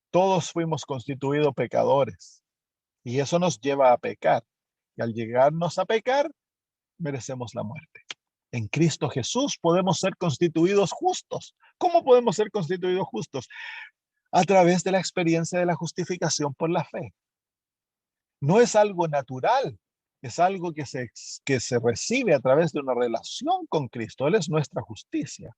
Todos fuimos constituidos pecadores y eso nos lleva a pecar. Y al llegarnos a pecar, merecemos la muerte. En Cristo Jesús podemos ser constituidos justos. ¿Cómo podemos ser constituidos justos? A través de la experiencia de la justificación por la fe. No es algo natural, es algo que se recibe a través de una relación con Cristo. Él es nuestra justicia.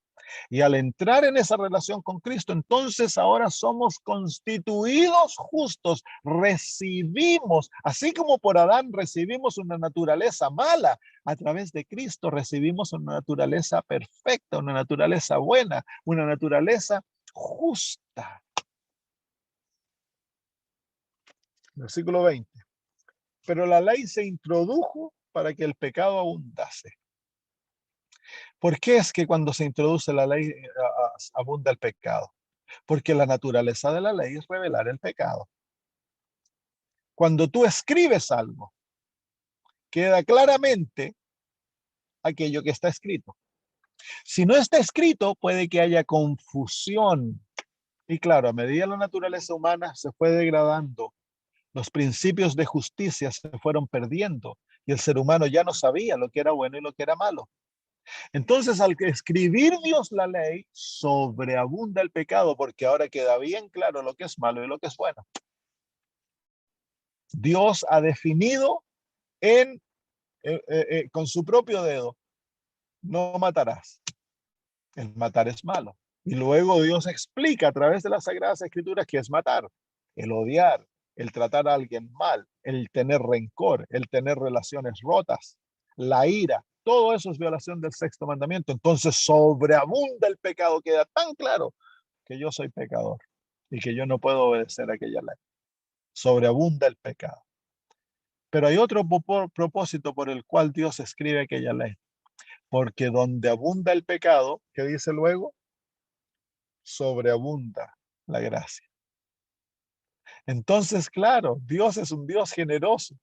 Y al entrar en esa relación con Cristo, entonces ahora somos constituidos justos, recibimos, así como por Adán recibimos una naturaleza mala, a través de Cristo recibimos una naturaleza perfecta, una naturaleza buena, una naturaleza justa. Versículo 20. Pero la ley se introdujo para que el pecado abundase. ¿Por qué es que cuando se introduce la ley abunda el pecado? Porque la naturaleza de la ley es revelar el pecado. Cuando tú escribes algo, queda claramente aquello que está escrito. Si no está escrito, puede que haya confusión. Y claro, a medida que la naturaleza humana se fue degradando, los principios de justicia se fueron perdiendo y el ser humano ya no sabía lo que era bueno y lo que era malo. Entonces, al escribir Dios la ley, sobreabunda el pecado, porque ahora queda bien claro lo que es malo y lo que es bueno. Dios ha definido con su propio dedo, no matarás. El matar es malo. Y luego Dios explica a través de las Sagradas Escrituras qué es matar, el odiar, el tratar a alguien mal, el tener rencor, el tener relaciones rotas, la ira, todo eso es violación del sexto mandamiento. Entonces sobreabunda el pecado, queda tan claro que yo soy pecador y que yo no puedo obedecer aquella ley. Sobreabunda el pecado. Pero hay otro propósito por el cual Dios escribe aquella ley. Porque donde abunda el pecado, ¿qué dice luego? Sobreabunda la gracia. Entonces, claro, Dios es un Dios generoso.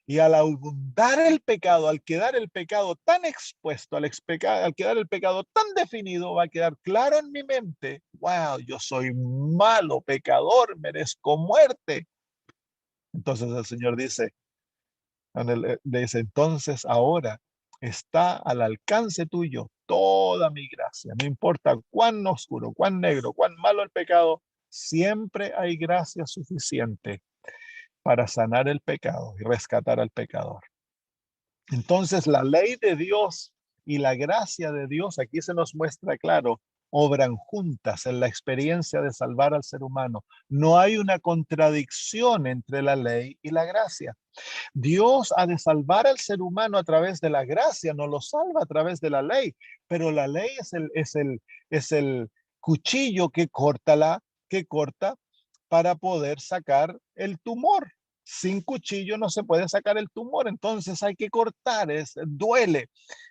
Y al abundar el pecado, al quedar el pecado tan expuesto, al quedar el pecado tan definido, va a quedar claro en mi mente, wow, yo soy malo, pecador, merezco muerte. Entonces el Señor dice, entonces ahora está al alcance tuyo toda mi gracia. No importa cuán oscuro, cuán negro, cuán malo el pecado, siempre hay gracia suficiente para sanar el pecado y rescatar al pecador. Entonces la ley de Dios y la gracia de Dios, aquí se nos muestra claro, obran juntas en la experiencia de salvar al ser humano. No hay una contradicción entre la ley y la gracia. Dios ha de salvar al ser humano a través de la gracia, no lo salva a través de la ley, pero la ley es el cuchillo que corta para poder sacar el tumor. Sin cuchillo no se puede sacar el tumor, entonces hay que cortar, duele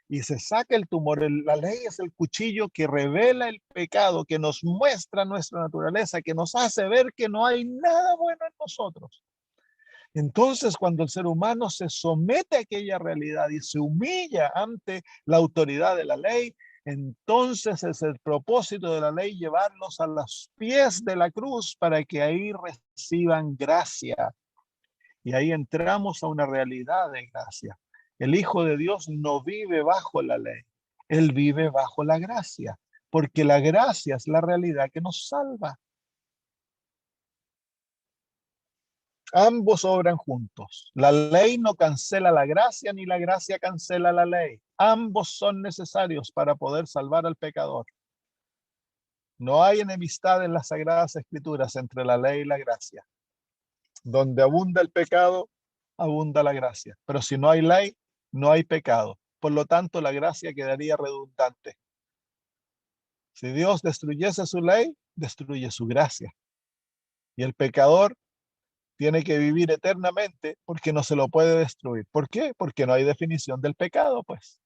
y se saca el tumor. La ley es el cuchillo que revela el pecado, que nos muestra nuestra naturaleza, que nos hace ver que no hay nada bueno en nosotros. Entonces, cuando el ser humano se somete a aquella realidad y se humilla ante la autoridad de la ley, entonces es el propósito de la ley llevarlos a los pies de la cruz para que ahí reciban gracia. Y ahí entramos a una realidad de gracia. El Hijo de Dios no vive bajo la ley, Él vive bajo la gracia, porque la gracia es la realidad que nos salva. Ambos obran juntos. La ley no cancela la gracia, ni la gracia cancela la ley. Ambos son necesarios para poder salvar al pecador. No hay enemistad en las Sagradas Escrituras entre la ley y la gracia. Donde abunda el pecado, abunda la gracia. Pero si no hay ley, no hay pecado. Por lo tanto, la gracia quedaría redundante. Si Dios destruyese su ley, destruye su gracia. Y el pecador tiene que vivir eternamente porque no se lo puede destruir. ¿Por qué? Porque no hay definición del pecado, pues.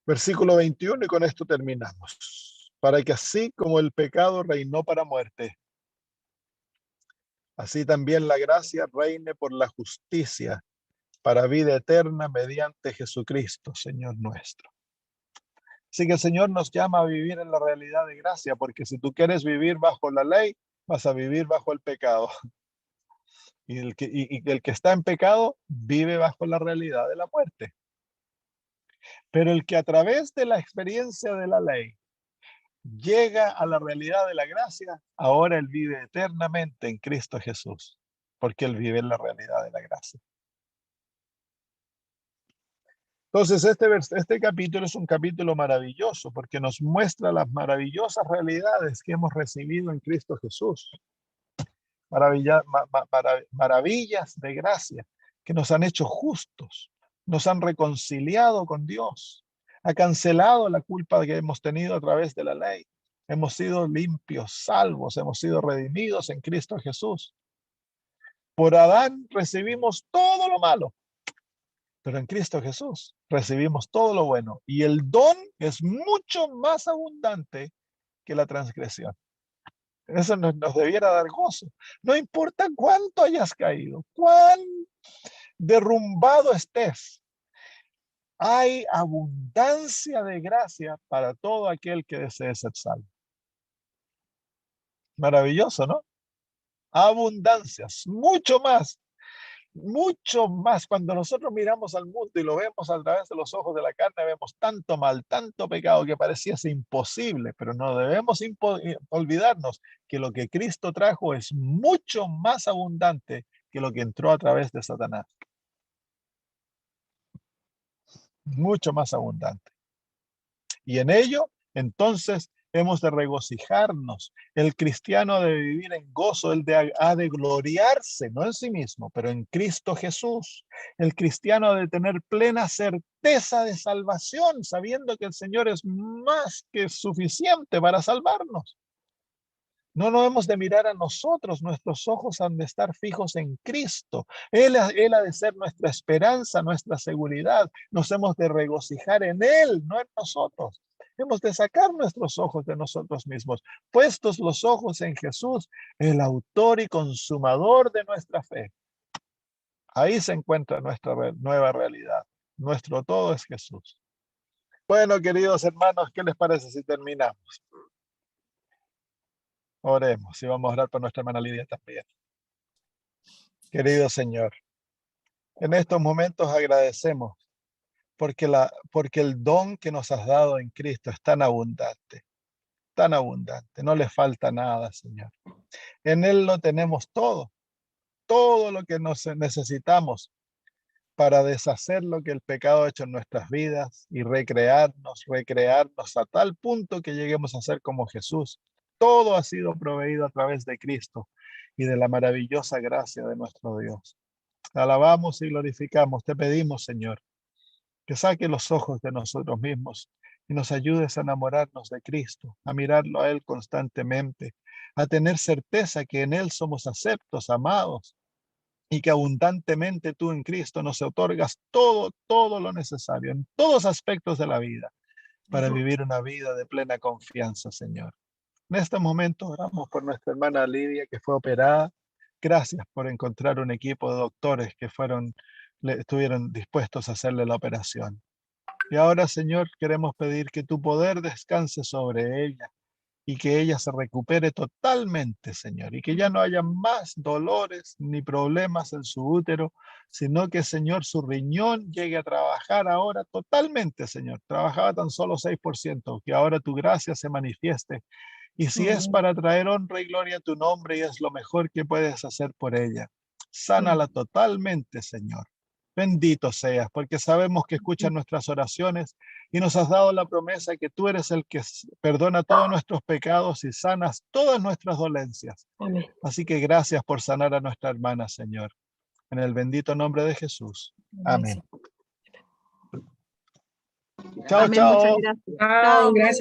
Versículo 21 y con esto terminamos. Para que así como el pecado reinó para muerte, así también la gracia reine por la justicia para vida eterna mediante Jesucristo, Señor nuestro. Así que el Señor nos llama a vivir en la realidad de gracia, porque si tú quieres vivir bajo la ley, vas a vivir bajo el pecado. Y el que está en pecado vive bajo la realidad de la muerte. Pero el que a través de la experiencia de la ley llega a la realidad de la gracia, ahora él vive eternamente en Cristo Jesús, porque él vive en la realidad de la gracia. Entonces, este capítulo es un capítulo maravilloso porque nos muestra las maravillosas realidades que hemos recibido en Cristo Jesús. Maravillas de gracia que nos han hecho justos, nos han reconciliado con Dios, ha cancelado la culpa que hemos tenido a través de la ley. Hemos sido limpios, salvos, hemos sido redimidos en Cristo Jesús. Por Adán recibimos todo lo malo, pero en Cristo Jesús recibimos todo lo bueno. Y el don es mucho más abundante que la transgresión. Eso nos debiera dar gozo. No importa cuánto hayas caído, cuán derrumbado estés, hay abundancia de gracia para todo aquel que desee ser salvo. Maravilloso, ¿no? Abundancias, mucho más. Mucho más. Cuando nosotros miramos al mundo y lo vemos a través de los ojos de la carne, vemos tanto mal, tanto pecado que parecía imposible, pero no debemos olvidarnos que lo que Cristo trajo es mucho más abundante que lo que entró a través de Satanás. Mucho más abundante. Y en ello, entonces, hemos de regocijarnos. El cristiano debe vivir en gozo, ha de gloriarse, no en sí mismo, pero en Cristo Jesús. El cristiano ha de tener plena certeza de salvación, sabiendo que el Señor es más que suficiente para salvarnos. No nos hemos de mirar a nosotros, nuestros ojos han de estar fijos en Cristo. Él ha de ser nuestra esperanza, nuestra seguridad. Nos hemos de regocijar en Él, no en nosotros. Hemos de sacar nuestros ojos de nosotros mismos, puestos los ojos en Jesús, el autor y consumador de nuestra fe. Ahí se encuentra nuestra nueva realidad. Nuestro todo es Jesús. Bueno, queridos hermanos, ¿qué les parece si terminamos? Oremos y vamos a orar por nuestra hermana Lidia también. Querido Señor, en estos momentos agradecemos porque el don que nos has dado en Cristo es tan abundante, no le falta nada, Señor. En Él lo tenemos todo lo que nos necesitamos para deshacer lo que el pecado ha hecho en nuestras vidas y recrearnos a tal punto que lleguemos a ser como Jesús. Todo ha sido proveído a través de Cristo y de la maravillosa gracia de nuestro Dios. Te alabamos y glorificamos. Te pedimos, Señor, que saque los ojos de nosotros mismos y nos ayudes a enamorarnos de Cristo, a mirarlo a Él constantemente, a tener certeza que en Él somos aceptos, amados, y que abundantemente tú en Cristo nos otorgas todo lo necesario en todos aspectos de la vida para vivir una vida de plena confianza, Señor. En este momento oramos por nuestra hermana Lidia, que fue operada. Gracias por encontrar un equipo de doctores que estuvieron dispuestos a hacerle la operación. Y ahora, Señor, queremos pedir que tu poder descanse sobre ella y que ella se recupere totalmente, Señor, y que ya no haya más dolores ni problemas en su útero, sino que, Señor, su riñón llegue a trabajar ahora totalmente, Señor. Trabajaba tan solo 6%, que ahora tu gracia se manifieste. Y si es para traer honra y gloria a tu nombre y es lo mejor que puedes hacer por ella, sánala totalmente, Señor. Bendito seas, porque sabemos que escuchas nuestras oraciones y nos has dado la promesa que tú eres el que perdona todos nuestros pecados y sanas todas nuestras dolencias. Amén. Así que gracias por sanar a nuestra hermana, Señor. En el bendito nombre de Jesús. Amén. Chao, Amén, chao. muchas gracias. Chao, gracias.